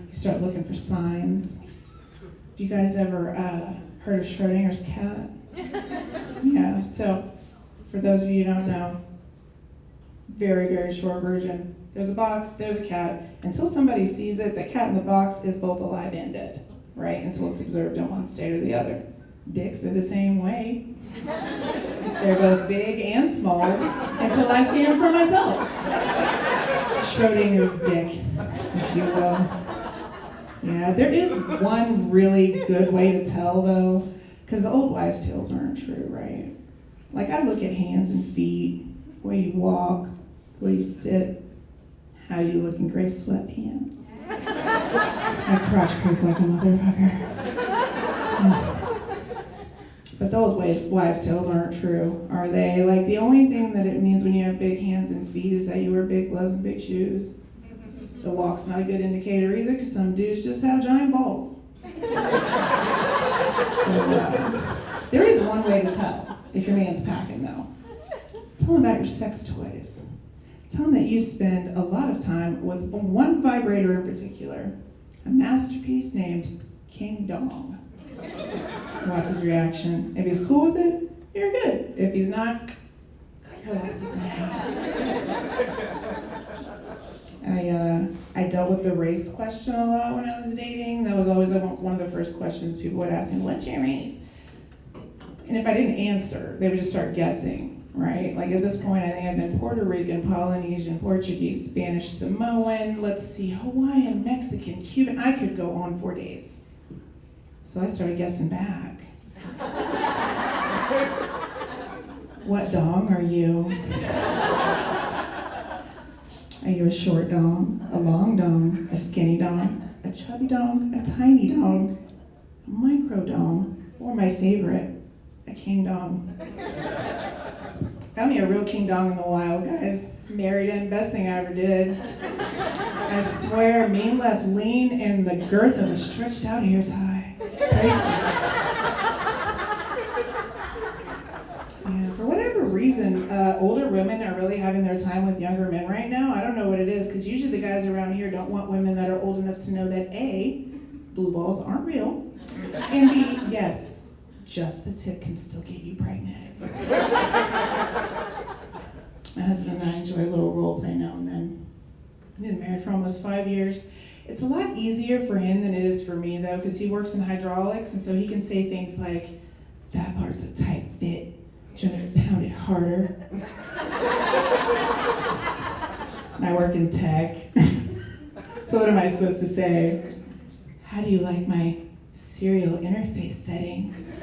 You start looking for signs. Have you guys ever heard of Schrodinger's cat? Yeah. So, for those of you who don't know, very, very short version. There's a box, there's a cat. Until somebody sees it, the cat in the box is both alive and dead, right? Until it's observed in one state or the other. Dicks are the same way. They're both big and small until I see them for myself. Schrodinger's dick, if you will. Yeah, there is one really good way to tell though, because the old wives' tales aren't true, right? Like I look at hands and feet, the way you walk, the way you sit, how you look in gray sweatpants. I crotch creep like a motherfucker. Yeah. But the old wives' tales aren't true, are they? Like the only thing that it means when you have big hands and feet is that you wear big gloves and big shoes. The walk's not a good indicator either, because some dudes just have giant balls. So there is one way to tell if your man's packing though. Tell him about your sex toys. Tell him that you spend a lot of time with one vibrator in particular, a masterpiece named King Dong. Watch his reaction. If he's cool with it, you're good. If he's not, cut your losses now. I dealt with the race question a lot when I was dating. That was always one of the first questions people would ask me, what's your race? And if I didn't answer, they would just start guessing, right? Like at this point, I think I've been Puerto Rican, Polynesian, Portuguese, Spanish, Samoan, let's see, Hawaiian, Mexican, Cuban. I could go on for days. So I started guessing back. What dong are you? Are you a short dong, a long dong, a skinny dong, a chubby dong, a tiny dong, a micro dong, or my favorite, a king dong? Found me a real king dong in the wild, guys. Married him, best thing I ever did. I swear, mean left lean in the girth of a stretched out hair tie. Praise Jesus. Yeah, for whatever reason, older women are really having their time with younger men right now. I don't know what it is, because usually the guys around here don't want women that are old enough to know that A, blue balls aren't real, and B, yes, just the tip can still get you pregnant. My husband and I enjoy a little role play now and then. I've been married for almost 5 years. It's a lot easier for him than it is for me though, because he works in hydraulics, and so he can say things like, that part's a tight fit. Do you want to pound it harder? And I work in tech. So what am I supposed to say? How do you like my serial interface settings?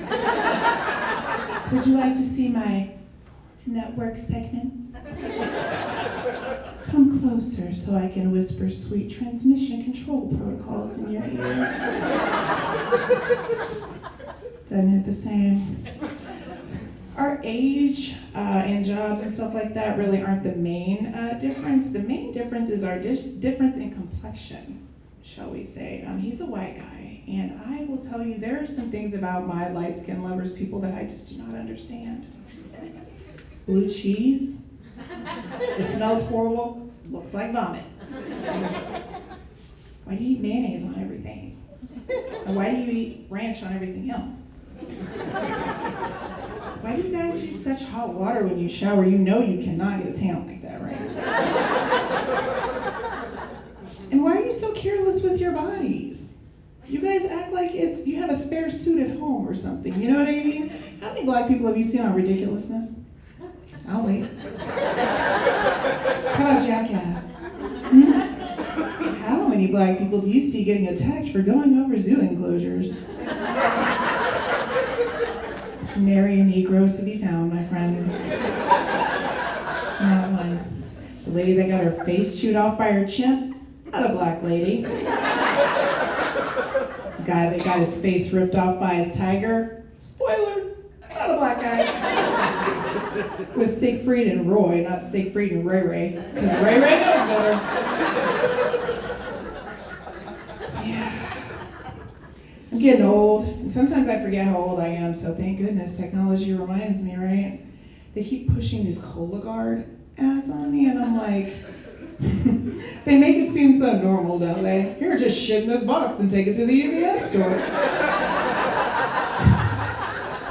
Would you like to see my network segments? Come closer so I can whisper sweet transmission control protocols in your ear. Doesn't hit the same. Our age and jobs and stuff like that really aren't the main difference. The main difference is our difference in complexion, shall we say. He's a white guy, and I will tell you there are some things about my light-skinned lovers, people that I just do not understand. Blue cheese, it smells horrible, looks like vomit. Why do you eat mayonnaise on everything? And why do you eat ranch on everything else? Why do you guys use such hot water when you shower? You know you cannot get a tan like that, right? And why are you so careless with your bodies? You guys act like you have a spare suit at home or something, you know what I mean? How many black people have you seen on Ridiculousness? I'll wait. How about Jackass? How many black people do you see getting attacked for going over zoo enclosures? Nary a Negro to be found, my friends. Not one. The lady that got her face chewed off by her chimp, not a black lady. The guy that got his face ripped off by his tiger, spoiler, not a black guy. It was Siegfried and Roy, not Siegfried and Ray Ray, because Ray Ray knows better. Yeah. I'm getting old, and sometimes I forget how old I am, so thank goodness technology reminds me, right? They keep pushing these Cologuard ads on me, and I'm like, they make it seem so normal, don't they? Here, just shit in this box and take it to the UPS store.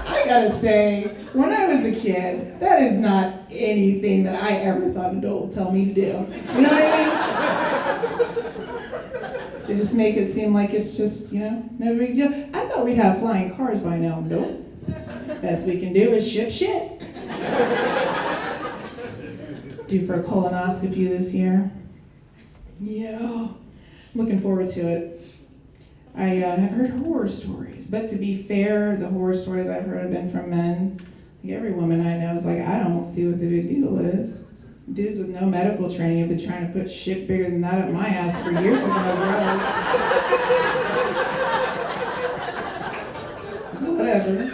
I gotta say, when I was a kid, that is not anything that I ever thought an adult would tell me to do. You know what I mean? They just make it seem like it's just, no big deal. I thought we'd have flying cars by now. Nope. Best we can do is ship shit. Due for a colonoscopy this year. Yeah. Looking forward to it. I have heard horror stories, but to be fair, the horror stories I've heard have been from men. Like every woman I know is like, I don't see what the big deal is. Dudes with no medical training have been trying to put shit bigger than that up my ass for years with no drugs. Whatever.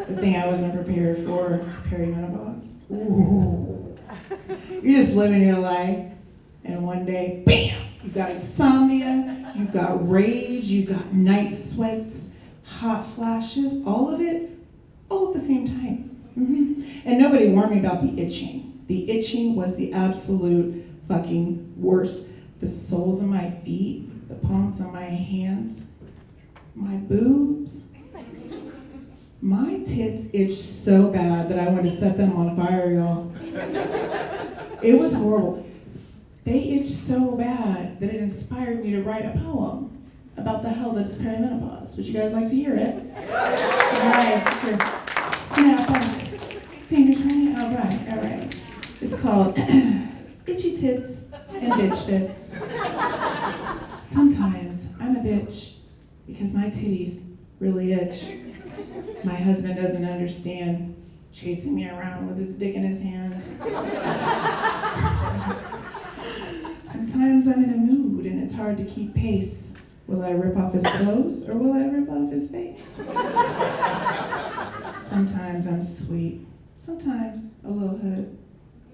The thing I wasn't prepared for was perimenopause. Ooh. You're just living your life, and one day, bam! You've got insomnia, you've got rage, you've got night sweats, hot flashes, all of it, all at the same time. And nobody warned me about the itching. The itching was the absolute fucking worst. The soles of my feet, the palms of my hands, my boobs. My tits itched so bad that I wanted to set them on fire, y'all. It was horrible. They itched so bad that it inspired me to write a poem about the hell that is perimenopause. Would you guys like to hear it? All right, get your snap back. Fingers right? All right. It's called Itchy Tits and Bitch Fits. Sometimes I'm a bitch because my titties really itch. My husband doesn't understand chasing me around with his dick in his hand. Sometimes I'm in a mood and it's hard to keep pace. Will I rip off his clothes or will I rip off his face? Sometimes I'm sweet, sometimes a little hood.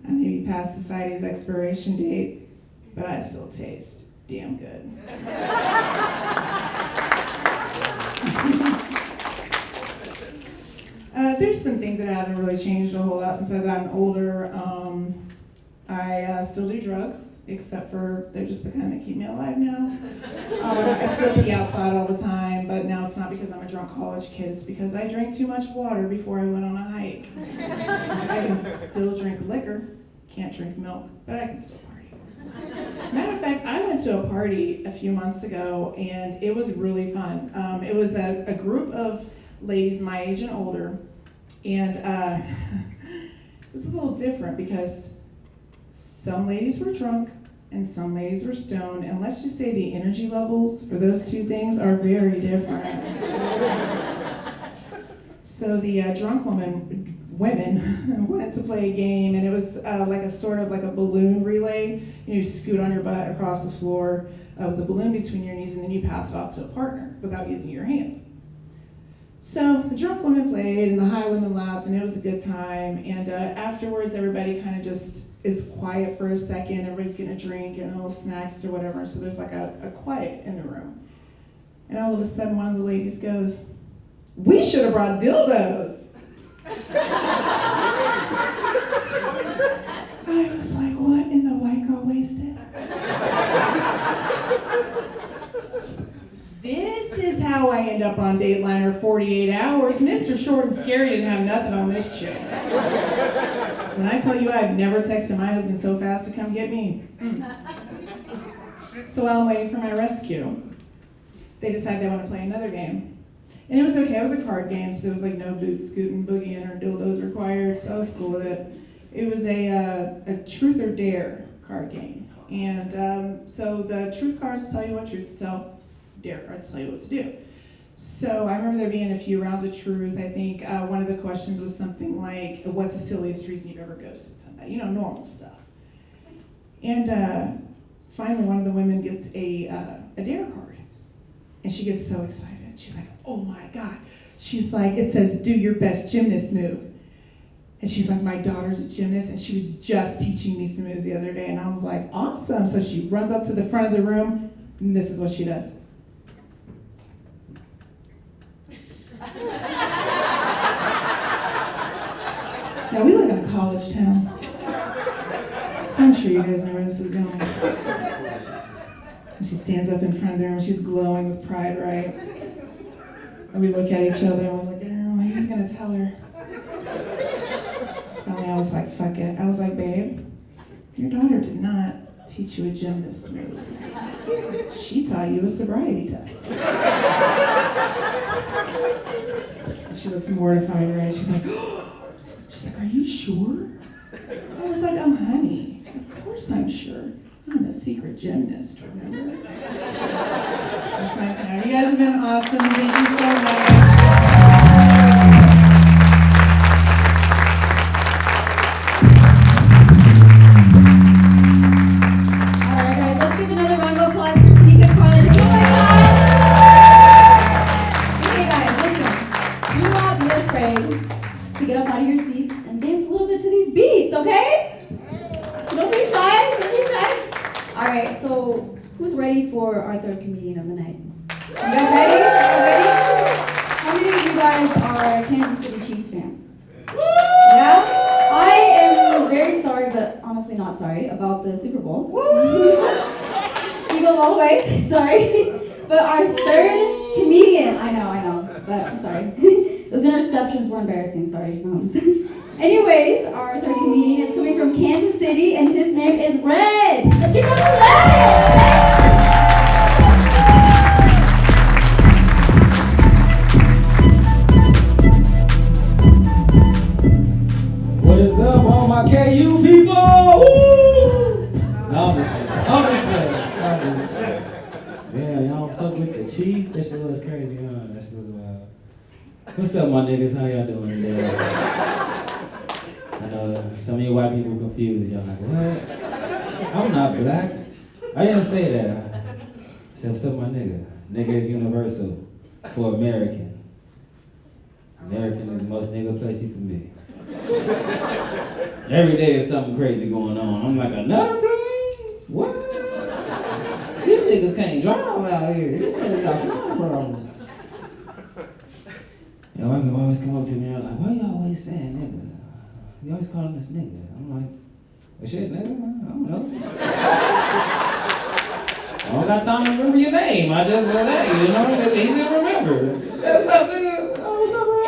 I may be past society's expiration date, but I still taste damn good. There's some things that haven't really changed a whole lot since I've gotten older. I still do drugs, except for they're just the kind that keep me alive now. I still pee outside all the time, but now it's not because I'm a drunk college kid, it's because I drank too much water before I went on a hike. I can still drink liquor, can't drink milk, but I can still party. Matter of fact, I went to a party a few months ago, and it was really fun. It was a group of ladies my age and older, and it was a little different because some ladies were drunk and some ladies were stoned, and let's just say the energy levels for those two things are very different. So the drunk women wanted to play a game, and it was like a sort of like a balloon relay. You scoot on your butt across the floor with a balloon between your knees, and then you pass it off to a partner without using your hands. So the drunk women played and the high women laughed, and it was a good time. And afterwards, everybody kind of just is quiet for a second. Everybody's getting a drink and a little snacks or whatever. So there's like a quiet in the room. And all of a sudden, one of the ladies goes, "We should have brought dildos." I was like, what in the white girl wasted? This is how how I end up on Dateline or 48 Hours. Mr. Short and Scary didn't have nothing on this chick. When I tell you I've never texted my husband so fast to come get me. So while I'm waiting for my rescue, they decide they want to play another game. And it was okay, it was a card game, so there was like no boot scooting, boogieing, or dildos required, so I was cool with it. It was a truth or dare card game. And so the truth cards tell you what truth to tell, dare cards tell you what to do. So I remember there being a few rounds of truth. I think one of the questions was something like, what's the silliest reason you've ever ghosted somebody? You know, normal stuff. And finally one of the women gets a dare card. And she gets so excited. She's like, oh my God. She's like, it says, do your best gymnast move. And she's like, my daughter's a gymnast, and she was just teaching me some moves the other day. And I was like, awesome. So she runs up to the front of the room, and this is what she does. Now, we live in a college town, so I'm sure you guys know where this is going. And she stands up in front of the room, she's glowing with pride, right? And we look at each other, and we look at her, and I'm like, who's gonna tell her? Finally, I was like, fuck it. I was like, babe, your daughter did not teach you a gymnast move. She taught you a sobriety test. And she looks mortified, right? She's like, are you sure? I was like, honey, of course I'm sure. I'm a secret gymnast, remember? That's my time. You guys have been awesome. Thank you so much. Another round of applause for Tena Carlin. Just one more time. Okay, guys, listen. Do not be afraid to get up out of your seats and dance a little bit to these beats, okay? Don't be shy. Don't be shy. All right. So, who's ready for our third comedian of the night? You guys ready? How many of you guys are Kansas City Chiefs fans? Yeah. I am very sorry, but honestly not sorry about the Super Bowl. Eagles all the way, sorry. But our third comedian, I know, but I'm sorry. Those interceptions were embarrassing, sorry. Anyways, our third comedian is coming from Kansas City, and his name is Red. Let's give it up for Red! What is up, all my KU people? Woo! No, I'm just playing. Yeah, y'all fuck with the cheese? That shit was crazy, huh? That shit was wild. What's up, my niggas? How y'all doing today? I know some of you white people confused. Y'all like, what? I'm not black. I didn't say that. I said, what's up, my nigga? Nigga is universal for American. American is the most nigga place you can be. Every day there's something crazy going on. I'm like, another plane? What? These niggas can't drive out here. These niggas got flying problems. Yo, white people always come up to me and like, why you always saying nigga? You always calling us niggas. I'm like, well shit, nigga, I don't know. I don't got time to remember your name. I just said that, you know? It's easy to remember. Hey, what's up, nigga? Oh, what's up, bro?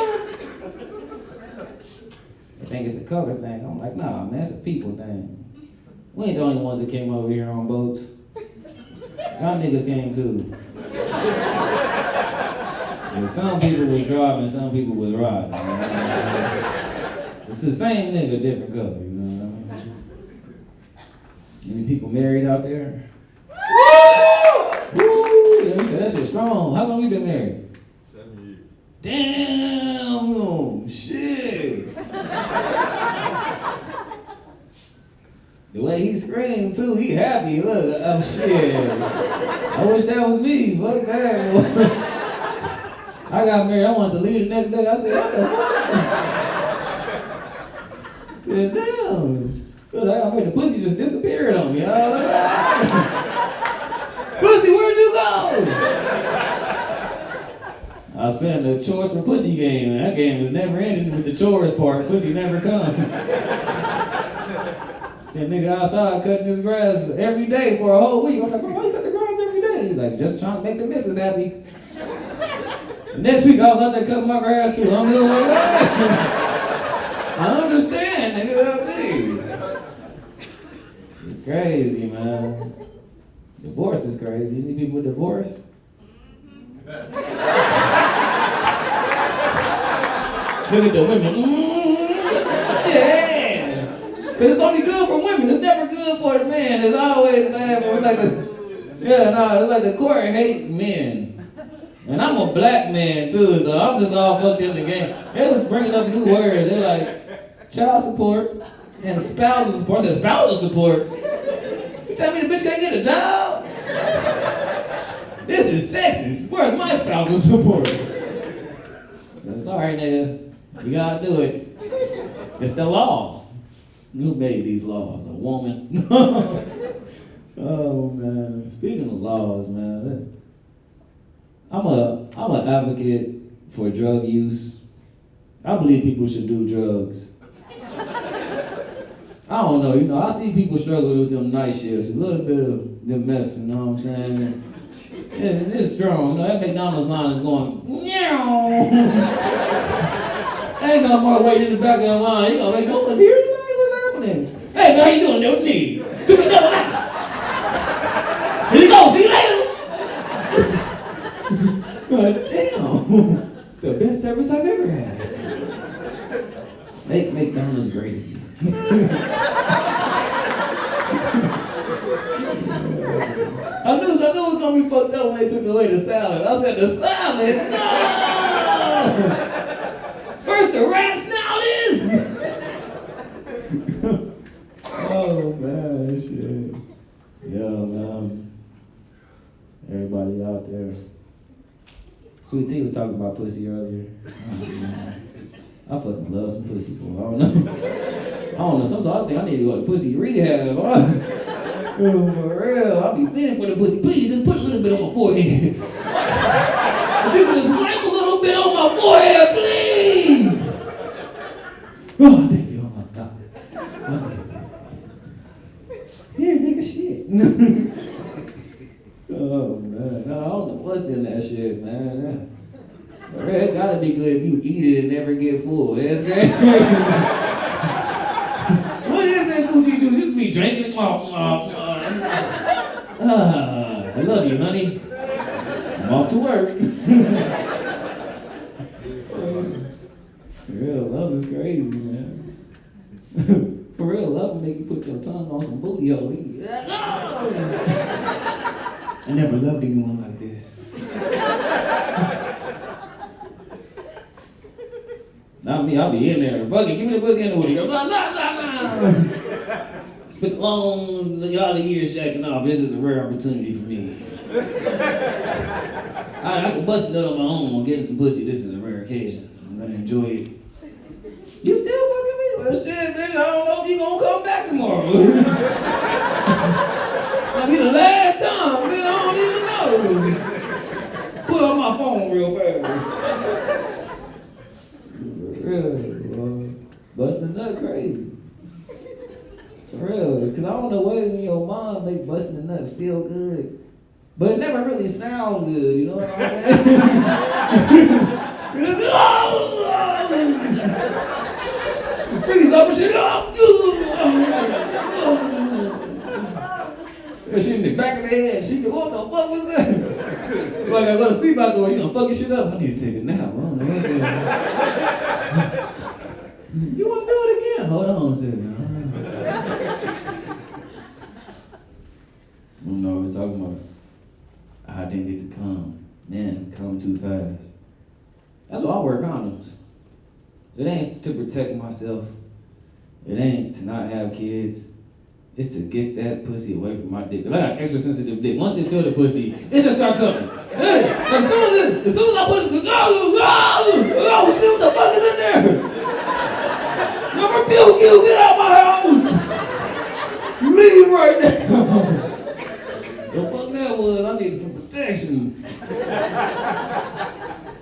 I think it's a color thing. I'm like, nah, man, it's a people thing. We ain't the only ones that came over here on boats. Y'all niggas came too. And some people was driving, some people was riding. It's the same nigga, different color, you know? Any people married out there? Woo! Yeah, he said that shit strong. How long you been married? 7 years. Damn, oh, shit. The way he screamed too, he happy. Look, oh shit. I wish that was me. Fuck that, boy. I got married. I wanted to leave the next day. I said, what the fuck? I said, damn. Cause I got married. The pussy just disappeared on me. Pussy, where'd you go? I was playing the chores for pussy game, and that game was never ending with the chores part. Pussy never come. Said nigga outside cutting his grass every day for a whole week. I'm like, bro, why you cut the grass every day? He's like, just trying to make the missus happy. Next week I was out there cutting my grass too. I'm just like, I understand, nigga. That's it. It's crazy, man. Divorce is crazy. You need people divorce? Look at the women. Yeah. Because it's only good for women. It's never good for the man. It's always bad for it's like it's like the court hate men. And I'm a black man too, so I'm just all fucked in the game. They was bringing up new words. They're like child support and spousal support. I said spousal support? You tell me the bitch can't get a job? This is sexist. Where's my spousal support? It's alright, nigga. You gotta do it. It's the law. Who made these laws? A woman? Oh man. Speaking of laws, man, I'm an advocate for drug use. I believe people should do drugs. I don't know, I see people struggle with them night shifts, a little bit of them meth, you know what I'm saying? It's strong. That McDonald's line is going, meow. Ain't no more waiting in the back of the line. You gonna make no one's here tonight? What's happening? Hey, man, how you doing? What's need? Took a double lap. Here you go. See you later. Damn. It's the best service I've ever had. Make McDonald's great again. I knew it was gonna be fucked up when they took away the salad. I said, the salad? No! First the wraps, now this! Oh man, shit. Yeah, man. Everybody out there. Sweet Tea was talking about pussy earlier. Oh, man. I fucking love some pussy, boy. I don't know. Sometimes I think I need to go to pussy rehab. For real, I'll be feeling for the pussy. Please, just put a little bit on my forehead. If you can just wipe a little bit on my forehead, please. Oh, thank you. Oh my God. Okay. Here, nigga, shit. Oh man, no, I don't know what's in that shit, man. It gotta be good if you eat it and never get full. That's great. What is that coochie juice? Just be drinking it. I love you, honey. I'm off to work. For real, love is crazy, man. For real, love will make you put your tongue on some booty hole. I never loved anyone like this. Not me, I'll be in there. Fuck it, give me the pussy and the woody. Go, blah, blah, blah, blah. Spent a lot of years jacking off. This is a rare opportunity for me. I can bust it out on my own on getting some pussy. This is a rare occasion. I'm gonna enjoy it. You still fucking me? Well, shit, bitch, I don't know if you gonna come back tomorrow. That'll be the last time, bitch, I don't even know. Pull up my phone real fast. For real, busting a nut crazy. For real, because I don't know what in your mind make busting a nut feel good. But it never really sound good, you know what I'm saying? Freeze up and shit. And she in the back of the head. She go, what the fuck was that? Like, I go to sleep out there. You gonna fuck your shit up? I need to take a nap. I don't know what that is. You wanna do it again? Hold on a second. I don't know. I was talking about I didn't get to come. Man, come too fast. That's why I wear condoms. It ain't to protect myself. It ain't to not have kids. It's to get that pussy away from my dick. I got extra sensitive dick. Once it feel the pussy, it just start coming. Hey, like as soon as I put it, oh, shit, what the fuck is in there? I'm rebuke you, get out my house. Leave right now. The fuck that was, I needed some protection.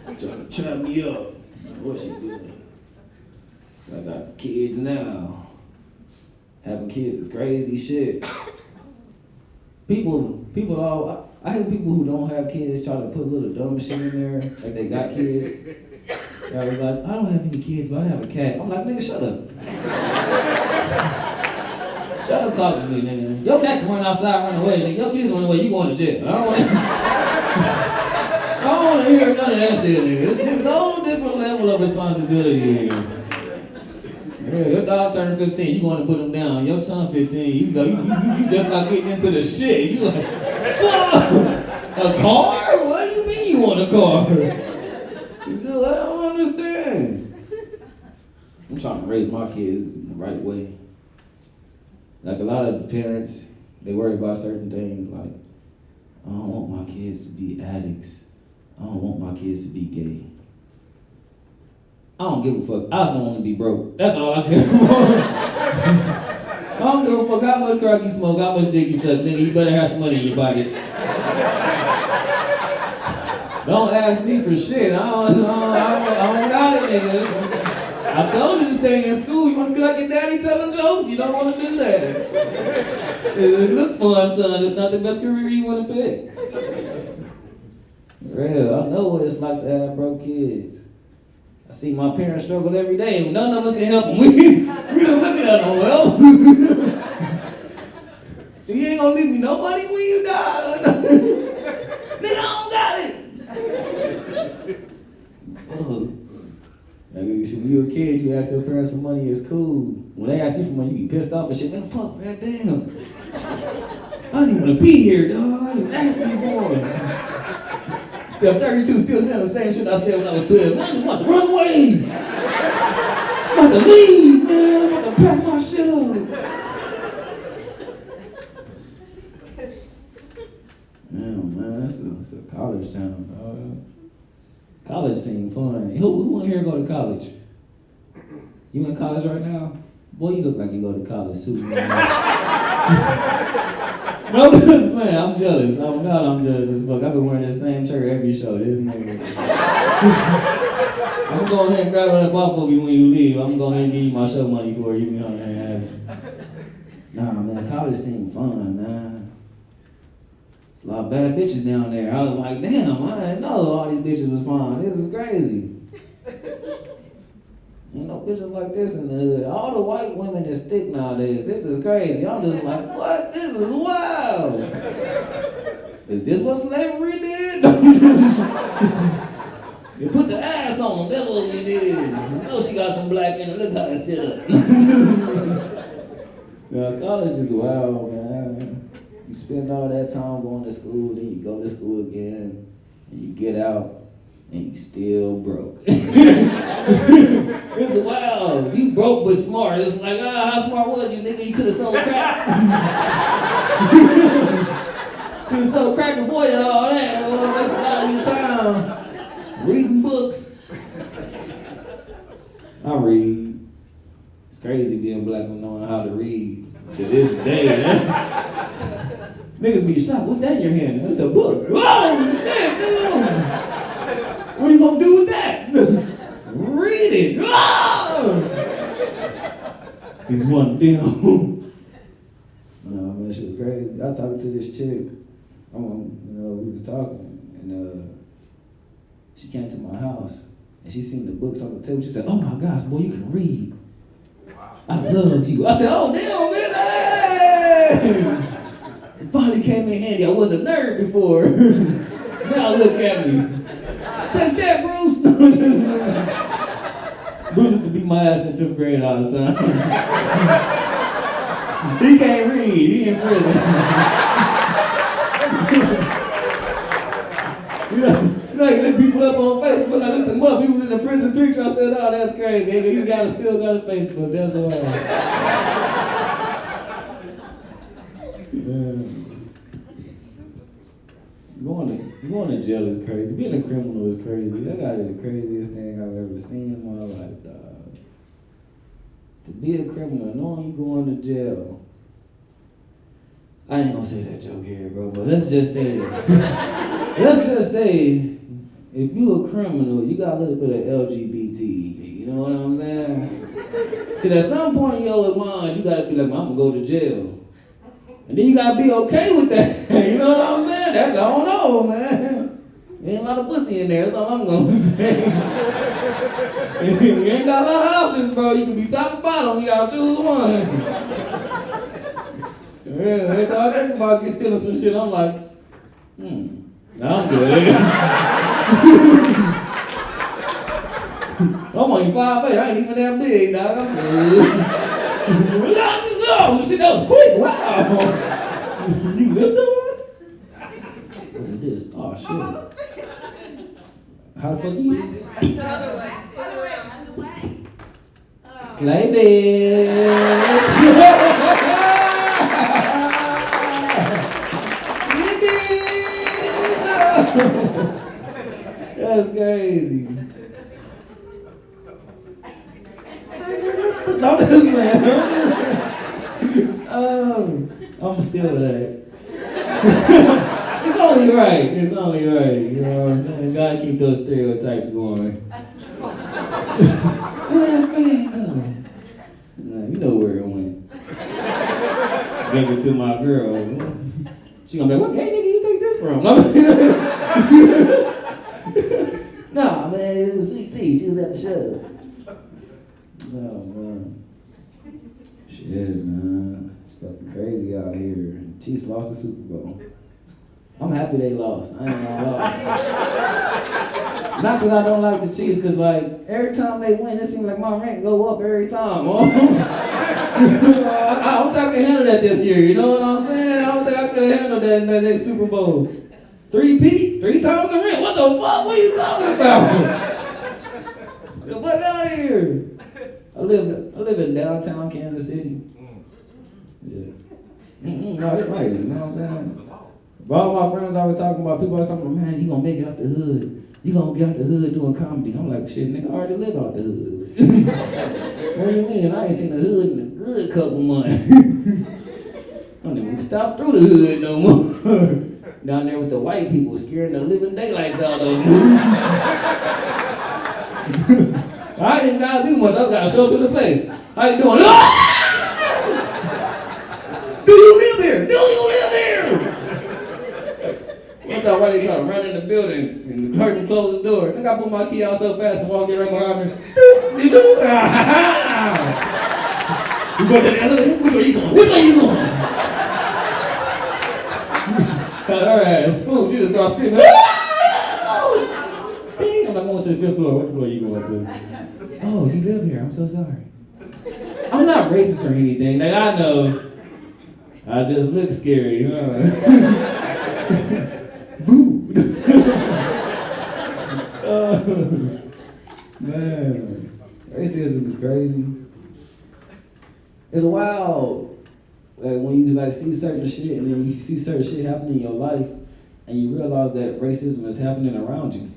She's trying to trap me up. What she doing? So I got kids now. Having kids is crazy shit. People all, I I hate people who don't have kids try to put a little dumb shit in there, like they got kids. I was like, I don't have any kids, but I have a cat. I'm like, nigga, shut up. Shut up talking to me, nigga. Your cat can run outside, run away, nigga. Your kids run away, you going to jail. I don't want to hear none of that shit, nigga. It's a whole different level of responsibility here. Yeah, your dog turned 15, you going to put him down. Your son 15, you just not getting into the shit. You like, fuck! A car? What do you mean you want a car? You go, I don't understand. I'm trying to raise my kids in the right way. Like a lot of parents, they worry about certain things like, I don't want my kids to be addicts. I don't want my kids to be gay. I don't give a fuck. I just don't want to be broke. That's all I care for. I don't give a fuck how much crack you smoke, how much dick you suck, nigga. You better have some money in your pocket. Don't ask me for shit. I don't got it, nigga. I told you to stay in school. You want to be like your daddy telling jokes? You don't want to do that. It look fun, son. It's not the best career you want to pick. Real, I know what it's like to have broke kids. I see my parents struggle every day. None of us can help them. We just looking at them, well. So you ain't gonna leave me nobody when you die. Nigga, I don't got it. Fuck. Like, when you a kid, you ask your parents for money, it's cool. When they ask you for money, you be pissed off and shit. Man, fuck, man, damn. I don't even want to be here, dog. I didn't ask to be born. Step 32, still saying the same shit I said when I was 12. Man, I'm about to run away. I'm about to leave, man. I'm about to pack my shit up. Damn, man, it's a college town, dog. College seemed fun. Who in here go to college? You in college right now? Boy, you look like you go to college soon. No, because, man, I'm jealous. Oh, God, I'm jealous as fuck. I've been wearing the same shirt every show. This nigga. I'm going to go ahead and grab it up off of you when you leave. I'm going to go ahead and give you my show money for it. You can go ahead and have it. Nah, man, college seemed fun, man. There's a lot of bad bitches down there. I was like, damn, I didn't know all these bitches was fine. This is crazy. Ain't no bitches like this in the hood. All the white women is thick nowadays. This is crazy. I'm just like, what? This is wild. Is this what slavery did? You put the ass on them. That's what we did. You know she got some black in her. Look how it sit up. Now, college is wild, man. You spend all that time going to school, then you go to school again, and you get out, and you still broke. It's wild. You broke but smart. It's like, how smart was you, nigga? You could have sold crack. Could have sold crack, avoided all that. Oh, that's a lot of your time. Reading books. I read. It's crazy being black and knowing how to read to this day. Niggas be shocked. What's that in your hand? It's a book. Oh, shit, dude. What are you gonna do with that? Read it. Oh! He's one deal. No, man, shit was crazy. I was talking to this chick. We was talking, and she came to my house, and she seen the books on the table. She said, "Oh my gosh, boy, you can read. I love you." I said, "Oh damn, man, hey!" It finally came in handy. I was a nerd before. Now look at me. Take that, Bruce. Bruce used to beat my ass in 5th grade all the time. He can't read. He in prison. You know, you look people up on Facebook. I looked him up. He was in the prison picture. I said, "Oh, that's crazy." He still got a Facebook. That's all right. Going to jail is crazy. Being a criminal is crazy. That got to be the craziest thing I've ever seen in my life, dog. To be a criminal, knowing you going to jail. I ain't gonna say that joke here, bro, but let's just say if you a criminal, you got a little bit of LGBT, you know what I'm saying? Because at some point in your mind, you got to be like, I'm going to go to jail. And then you gotta be okay with that. You know what I'm saying? That's, I don't know, man. Ain't a lot of pussy in there, that's all I'm gonna say. You ain't got a lot of options, bro. You can be top and bottom, you gotta choose one. Yeah, every time I think about get stealing some shit, I'm like, nah, I'm good. I'm only 5'8", I ain't even that big, dog. I'm good. Oh, shit, that was quick, wow. You lift a lot? What is this? Oh, shit. How the fuck you use it? The other way. Slay bitch. That's crazy. Don't do this, man. I'm still that. It's only right. It's only right. You know what I'm saying? Gotta keep those stereotypes going. Where that thing go? Nah, you know where it went. Gave it to my girl. She gonna be like, what gay nigga you take this from? Nah, man, it was Sweet Tea. She was at the show. Oh, man. Shit, man. It's fucking crazy out here. Chiefs lost the Super Bowl. I'm happy they lost. I ain't gonna lie. Not because I don't like the Chiefs, because, like, every time they win, it seems like my rank go up every time. I don't think I can handle that this year, you know what I'm saying? I don't think I could have handled that in that next Super Bowl. 3-peat? 3 times the rent? What the fuck? What are you talking about? Get the fuck out of here. I live in downtown Kansas City. Yeah. No, it's right, you know what I'm saying? But all my friends always talking about, people always talking about, man, you gonna make it out the hood. You gonna get out the hood doing comedy. I'm like, shit, nigga, I already live out the hood. What do you mean? I ain't seen the hood in a good couple months. I don't even stop through the hood no more. Down there with the white people scaring the living daylights out of them. I didn't gotta do much, I just gotta show up to the place. How you doing? Do you live here? Do you live here? One time while they trying to run in the building and the curtain closed the door. I think I put my key out so fast and walked in right behind me. You go to the elevator? Which way you going? Which way you going? Alright, Smoov, she just started screaming. Dang, I'm not going to the 5th floor. What floor are you going to? Oh, you live here. I'm so sorry. I'm not racist or anything. Like, I know. I just look scary. Boo. Man. Racism is crazy. It's wild. Like when you like see certain shit and then you see certain shit happening in your life and you realize that racism is happening around you.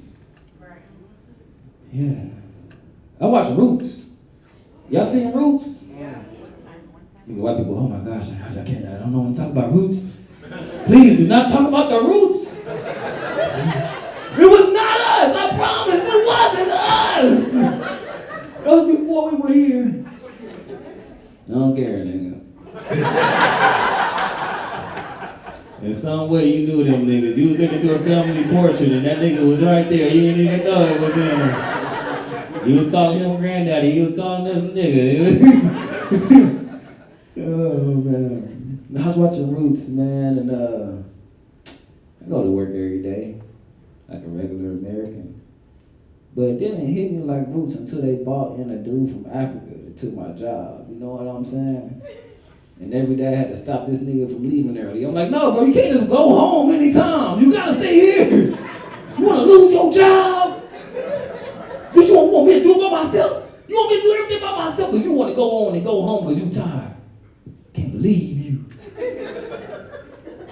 Right. Yeah. I watch Roots. Y'all seen Roots? Yeah. You know, white people, oh my gosh, I don't know when to talk about Roots. Please do not talk about the Roots. It was not us, I promise, it wasn't us. That was before we were here. I don't care, nigga. In some way you knew them niggas. You was looking through a family portrait and that nigga was right there. You didn't even know it was him. He was calling him granddaddy. He was calling us nigga. Oh man. I was watching Roots, man, and I go to work every day like a regular American. But it didn't hit me like Roots until they brought in a dude from Africa that took my job. You know what I'm saying? And every day I had to stop this nigga from leaving early. I'm like, no, bro, you can't just go home anytime. You gotta stay here. You wanna lose your job? What you want me to do it by myself? You want me to do everything by myself? Because you want to go on and go home because you tired. Can't believe you.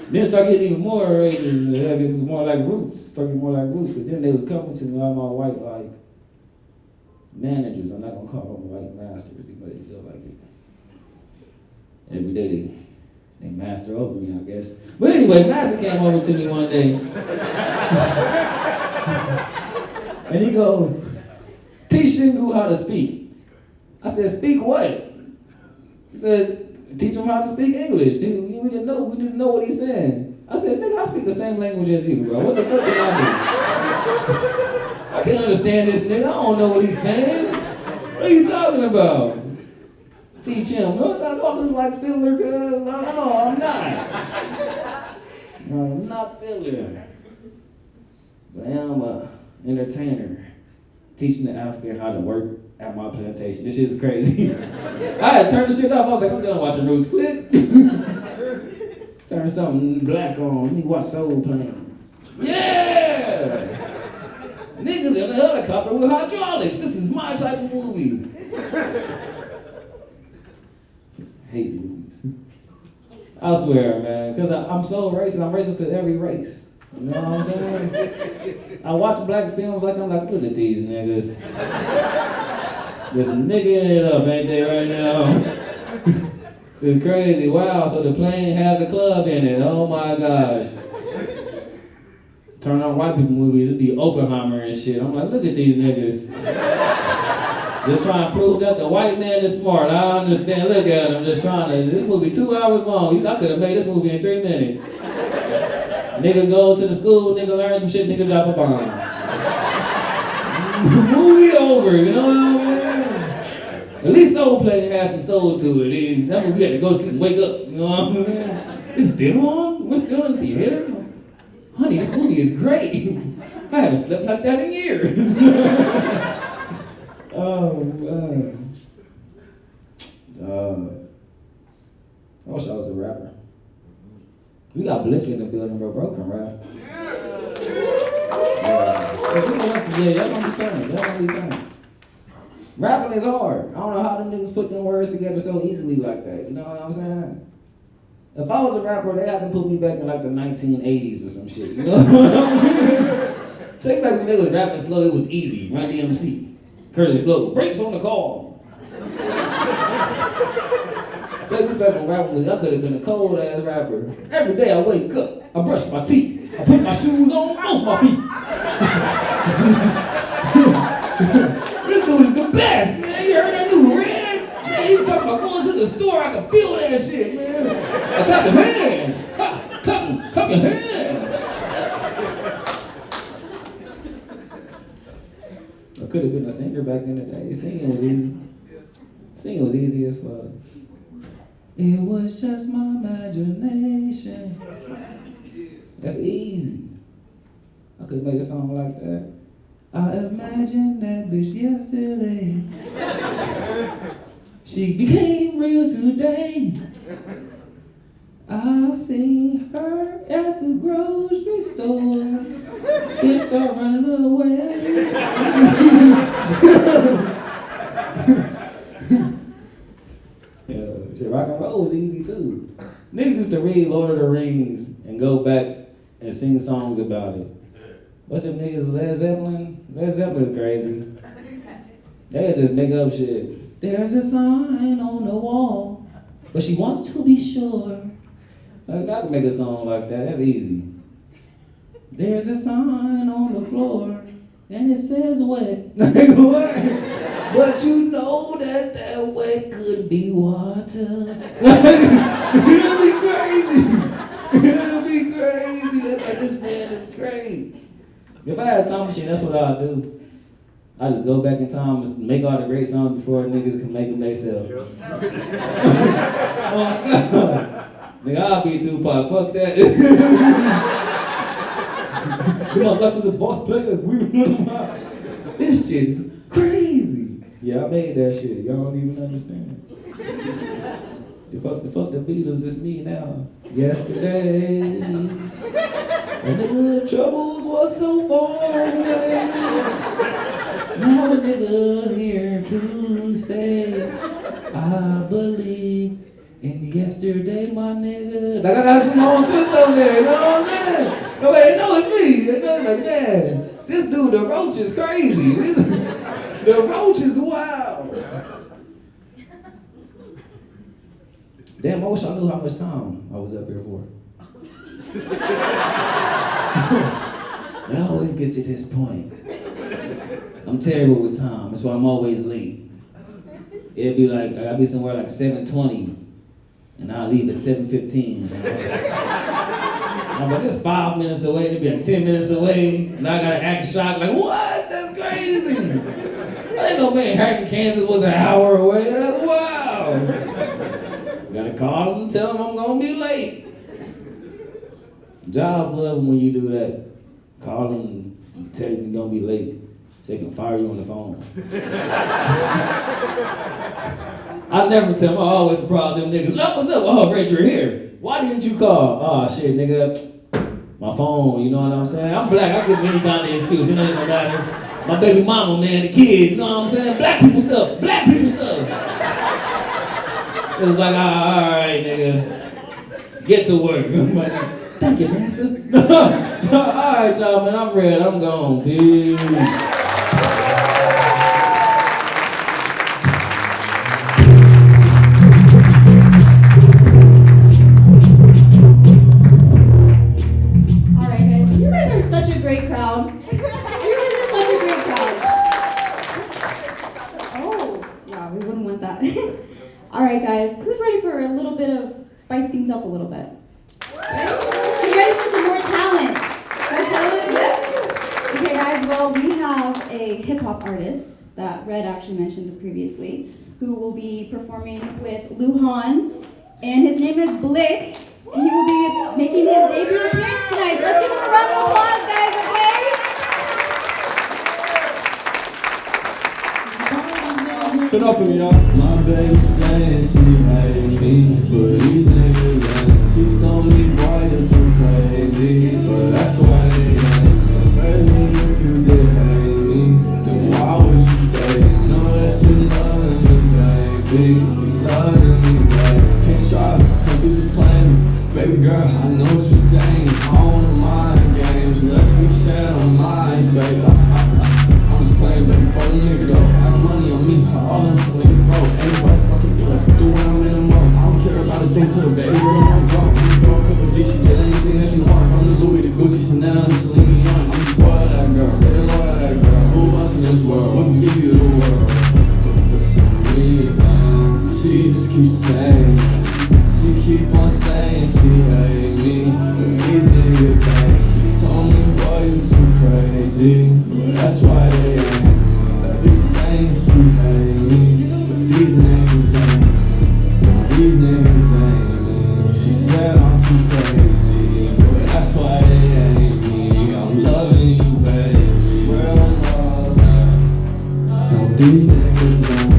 Then start getting even more racist. It was more like Roots. Started getting more like Roots because then they was coming to me, all my white like managers. I'm not gonna call them white masters, even though they feel like it. Every day they master over me, I guess. But anyway, Master came over to me one day. And he go, teach Shingu how to speak. I said, speak what? He said, teach him how to speak English. We didn't know what he's saying. I said, nigga, I speak the same language as you, bro. What the fuck can I do? I can't understand this nigga. I don't know what he's saying. What are you talking about? Teach him. No, I don't look like Fiddler, cuz. No, I'm not. No, I'm not Fiddler. But I am an entertainer. Teaching the African how to work at my plantation. This shit's crazy. I had to turn the shit off. I was like, I'm done watching Roots. Click. Turn something black on. Let me watch Soul playing. Yeah! Niggas in a helicopter with hydraulics. This is my type of movie. Hate movies. I swear, man, because I'm so racist. I'm racist to every race. You know what I'm saying? I watch black films like I'm like, look at these niggas. There's a nigga in it up, ain't they, right now? This is crazy. Wow, so the plane has a club in it. Oh my gosh. Turn on white people movies, it'd be Oppenheimer and shit. I'm like, look at these niggas. Just trying to prove that the white man is smart. I understand. Look at him. Just trying to. This movie 2 hours long. I could have made this movie in 3 minutes. Nigga go to the school, nigga learn some shit, nigga drop a bomb. Movie over, you know what I mean? At least Soul Play has some soul to it. That movie had to go to sleep and wake up, you know what I'm saying? It's still on? We're still in the theater? Honey, this movie is great. I haven't slept like that in years. Oh, man. I wish I was a rapper. We got Blick in the building, bro. Broken, right? Yeah, y'all gonna be turning. Rapping is hard. I don't know how them niggas put them words together so easily like that. You know what I'm saying? If I was a rapper, they had to put me back in like the 1980s or some shit. You know what I mean? Take back when they was rapping slow, it was easy. Run DMC. Curtis Blow. Brakes on the car. Take me back on rapping, I could have been a cold ass rapper. Every day I wake up, I brush my teeth, I put my shoes on both my feet. This dude is the best, man. You heard that new Red? Man, he talking about going to the store, I can feel that shit, man. I clap your hands. Clap your hands. I could have been a singer back in the day. Singing was easy. Singing was easy as fuck. It was just my imagination. That's easy. I could make a song like that. I imagined that bitch yesterday. She became real today. I seen her at the grocery store. Bitch start running away. Yeah, shit, rock and roll was easy too. Niggas used to read Lord of the Rings and go back and sing songs about it. What's them niggas, Led Zeppelin? Led Zeppelin crazy. They just make up shit. There's a sign on the wall, but she wants to be sure. Like, I can make a song like that, that's easy. There's a sign on the floor, and it says wet. Like, what? But you know that wet could be water. It'll be crazy. It'll be crazy. Like, this man is crazy. If I had a time machine, that's what I'd do. I just go back in time and make all the great songs before niggas can make them themselves. Oh, God. Nigga, I'll be Tupac. Fuck that. My life as a boss player. This shit is crazy. Yeah, I made that shit. Y'all don't even understand. The fuck the Beatles, it's me now. Yesterday, the nigga troubles was so far away. Now a nigga here to stay. I believe in yesterday, my nigga. Like, I gotta put my own twist on there, you know what I'm saying? Nobody knows it's me. They know, like, man, this dude, the Roach is crazy. The Roach is wild. Damn, I wish I knew how much time I was up here for. It always gets to this point. I'm terrible with time, that's why I'm always late. It'd be like, I'd be somewhere like 7:20. and I'll leave at 7:15. I'm like, it's 5 minutes away, it'll be like 10 minutes away, and I gotta act shocked, like, what? That's crazy. I didn't know Manhattan, Kansas was an hour away. That's wild. Gotta call them and tell them I'm gonna be late. Jobs love them when you do that. Call them and tell them you're gonna be late so they can fire you on the phone. I never tell them, I always surprise them niggas. Oh, what's up? Oh, Rich, you're here. Why didn't you call? Oh, shit, nigga. My phone, you know what I'm saying? I'm black, I give any kind of excuse, it ain't no matter. My baby mama, man, the kids, you know what I'm saying? Black people stuff, black people stuff. It's like, all right, nigga, get to work. I'm like, thank you, man, sir. All right, y'all, man, I'm ready, I'm gone, peace. Alright guys, who's ready for a little bit of spice things up a little bit? Ready? Who's ready for some more talent? More talent? Yes? Okay guys, well we have a hip hop artist that Red actually mentioned previously who will be performing with Lujuan, and his name is Blick, and he will be making his debut appearance tonight. So let's give him a round of applause guys, okay? Turn up for me, y'all. My baby saying she hated me, but these niggas ain't. She told me, boy, you're too crazy, but that's why they ain't. So baby, if you did hate me, then why would you date me? Know that you loving me, baby. You loving me, baby. Can't try to confuse the plan. Baby girl, I know what you're saying. I don't mind games, let's we share our minds, baby. I'm just playing, baby, 4 niggas go. Have money on me, all them niggas broke. Everybody fucking do it, do what I'm in the mode. I don't care about a thing to the baby girl, I'm broke. I'm broke, couple G, she get anything that she want. From the Louis, the Gucci, Chanel, and Celine Dion. I'm spoiled that girl, stay loyal that girl. Who else in this world would give you the world? But for some reason, she just keeps saying, she keep on saying she hate me, but these niggas ain't. She told me, boy, you too crazy, but that's why they ain't. They saying she hate me, but these niggas ain't. These niggas ain't me. She said I'm too crazy, but that's why they hate me. I'm loving you, baby, real love. No, these niggas ain't.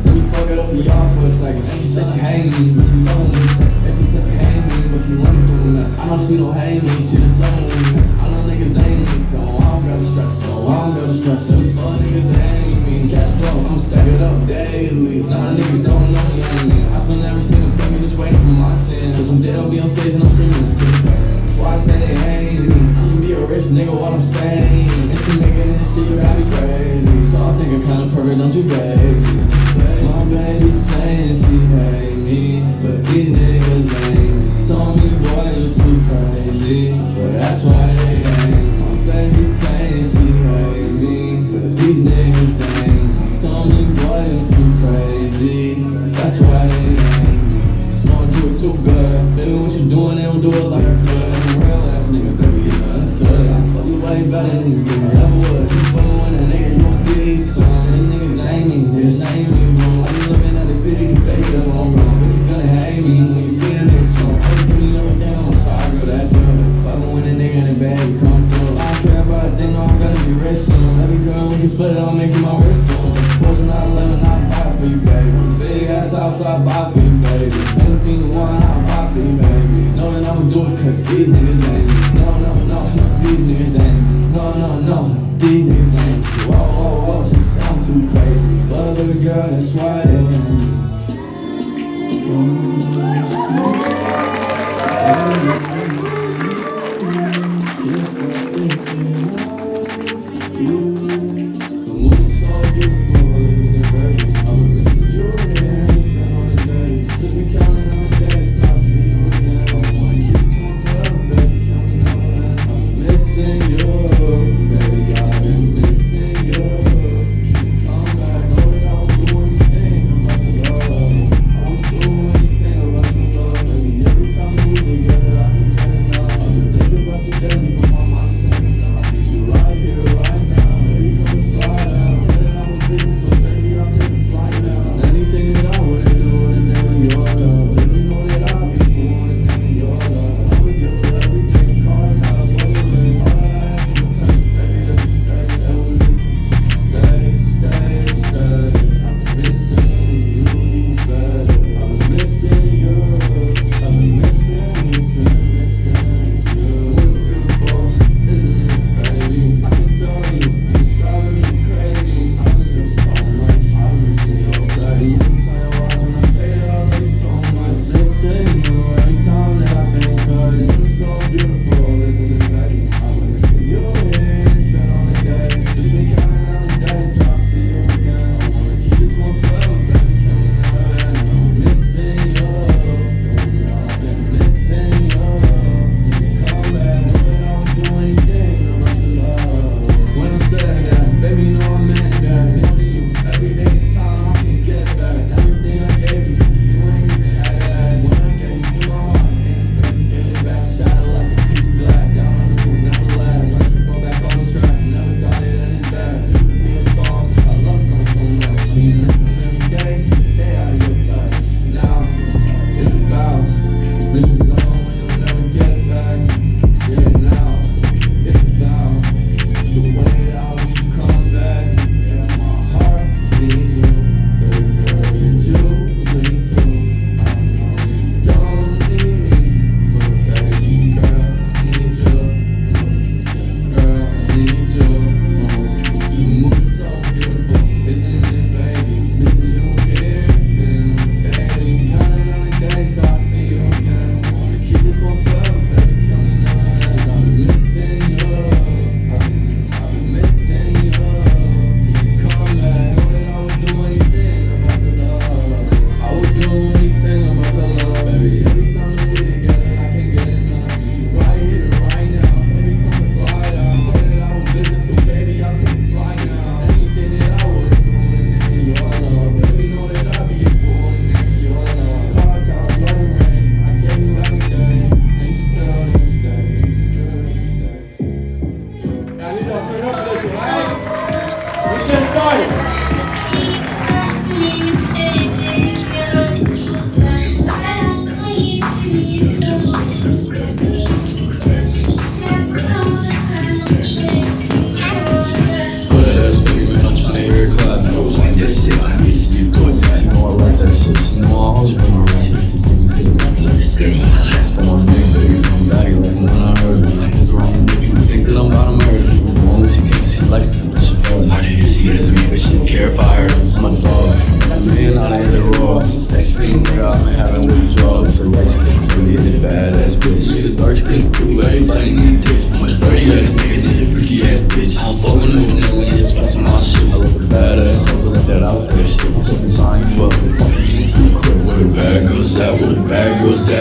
Let me fuck it up for y'all for a second. And she said she hate me, but she loving me sex. And she said she hate me, but she loving me mess. I know she don't hate me, she just loving me mess. I know niggas ain't me, so I don't gotta stress. So I don't gotta stress. So these fuck niggas hate me. Cash flow, I'm stack it up daily. Nah, niggas don't know me, ain't me. I spend every single second just waiting for my chance. Cause one day I'll be on stage and I'm screaming this to the fans. That's why I say they hate me. I'ma be a rich nigga, what I'm saying. It's a nigga in this shit, you gotta be crazy. So I think I'm kinda perfect, don't you, baby? My baby saying she hate me, but these niggas ain't. She told me, boy, you too crazy, but that's why they ain't. My baby saying she hate me, but these niggas ain't. She told me, boy, you too crazy, that's why they ain't. No, I do it too good. Baby, what you doing, they don't do it like I could. I'm a real ass nigga, baby, it's understood. I fuck you way better than you think I ever would. You fucking with a nigga, you don't see so many niggas ain't me, niggas ain't me, bro. I'm looking at the city, cause baby, that's what I'm wrong. Bitch, you gonna hate me when you see a nigga too. Give me everything, I'm sorry, girl, that's you. Fucking with a nigga in the bed, you come through. I don't care about a thing, no, I'm gonna be rich soon. Every girl, we can split it, I'll make you my wrist boom. Fortune 911, I'll buy for you, baby. Big ass house, I'll buy for you, baby. Anything you want, I'll buy for you, baby. Know that I'ma do it, cause these niggas ain't me. No, these niggas ain't me. No, these niggas ain't me. Whoa, she sound too crazy. But baby girl, that's why they ain't me.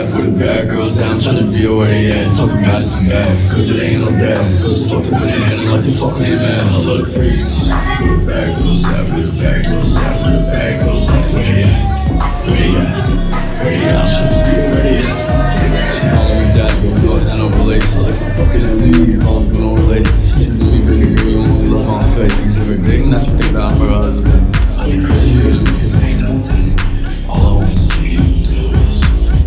at, where the bad girls at? I'm tryna be where they at, talking about it's bad, cause it ain't no that. Cause it's fucked up in their head and like they fucking their man. I love the freaks. Where the bad girls at, where the bad girls at, where the bad girls at, where they at? Where they at? Where they at? I'm tryna be where they at. She calling me daddy, but we don't have no relations. Like I'm fucking in league, calling me no relations. She knew me baby girl, you only love on face. You give her big, now she think that I'm her husband. I be crazy with me, cause it ain't nothing. All I wanna see you do is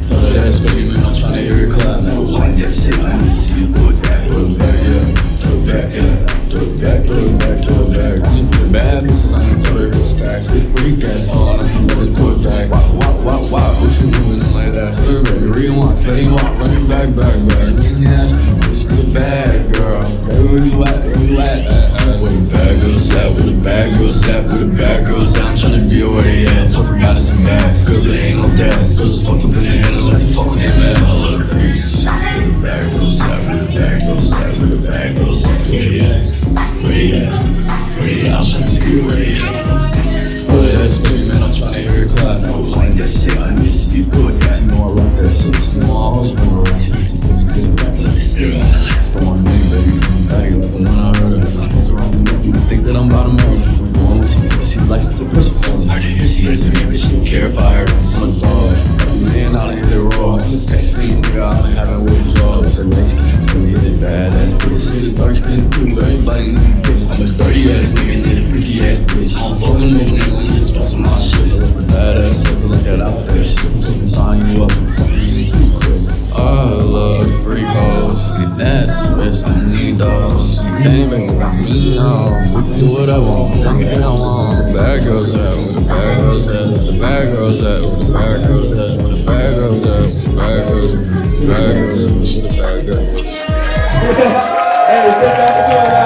throw that ass, baby, man, I'm tryna hear it clap. Now like that shit, I wanna see you do it back. Throw it back, yeah. Throw it back, yeah. Throw it back, throw it back, throw it back. Only for the bad bitches, I ain't throw it stacks. It's freak ass all, I can never put it back. Wow, what you moving in like that? Throw it back, rewind, fade walk, run it back. Yeah, it's the bad girl. Baby, where you at? Where you at? Where the bad girls at? Where the bad girls at? Where the bad girls at? I'm tryna be where they at. Talking about it's bad, cause it ain't no that. Cause it's fucked up in their head and like they fucking their man. I love the freaks. Where the bad girls at? Where the bad girls at? Where the bad girls at? Where they at? Where they at? Where they at? I'm tryna be where they at. Put it at baby, man, I'm tryna hear it clap. I was like that shit, I miss you, put that. You know I rock that shit, you know I always wanna rock shit. From my name, baby, from back like the one I heard. Nothing's wrong with you, think that I'm about to murder. She likes to push it for me. She isn't me, but she don't care if I hurt her. I'm a dog, man, I done hit it raw. Just text me, nigga, I done have it with a jaw. Her light skin, really hit it badass. Pretty shit, dark skins too, but everybody need to get it. I'm a dirty ass nigga, need a freaky ass bitch. I'm fucking moving nigga, when you sponsor my shit. I look a badass, something like that out there. Shit, I'm talking tying you up and fucking you too quick. I love freak hoes, you nasty bitch, I need those. You can't make me know, we can do whatever, something I want. Where the bad girls at, where the bad girls at, where the bad girls at, where the bad girls at, where the bad girls at, where the bad girls at, where the bad girls at, where the bad girls at. Hey, thank y'all for coming out.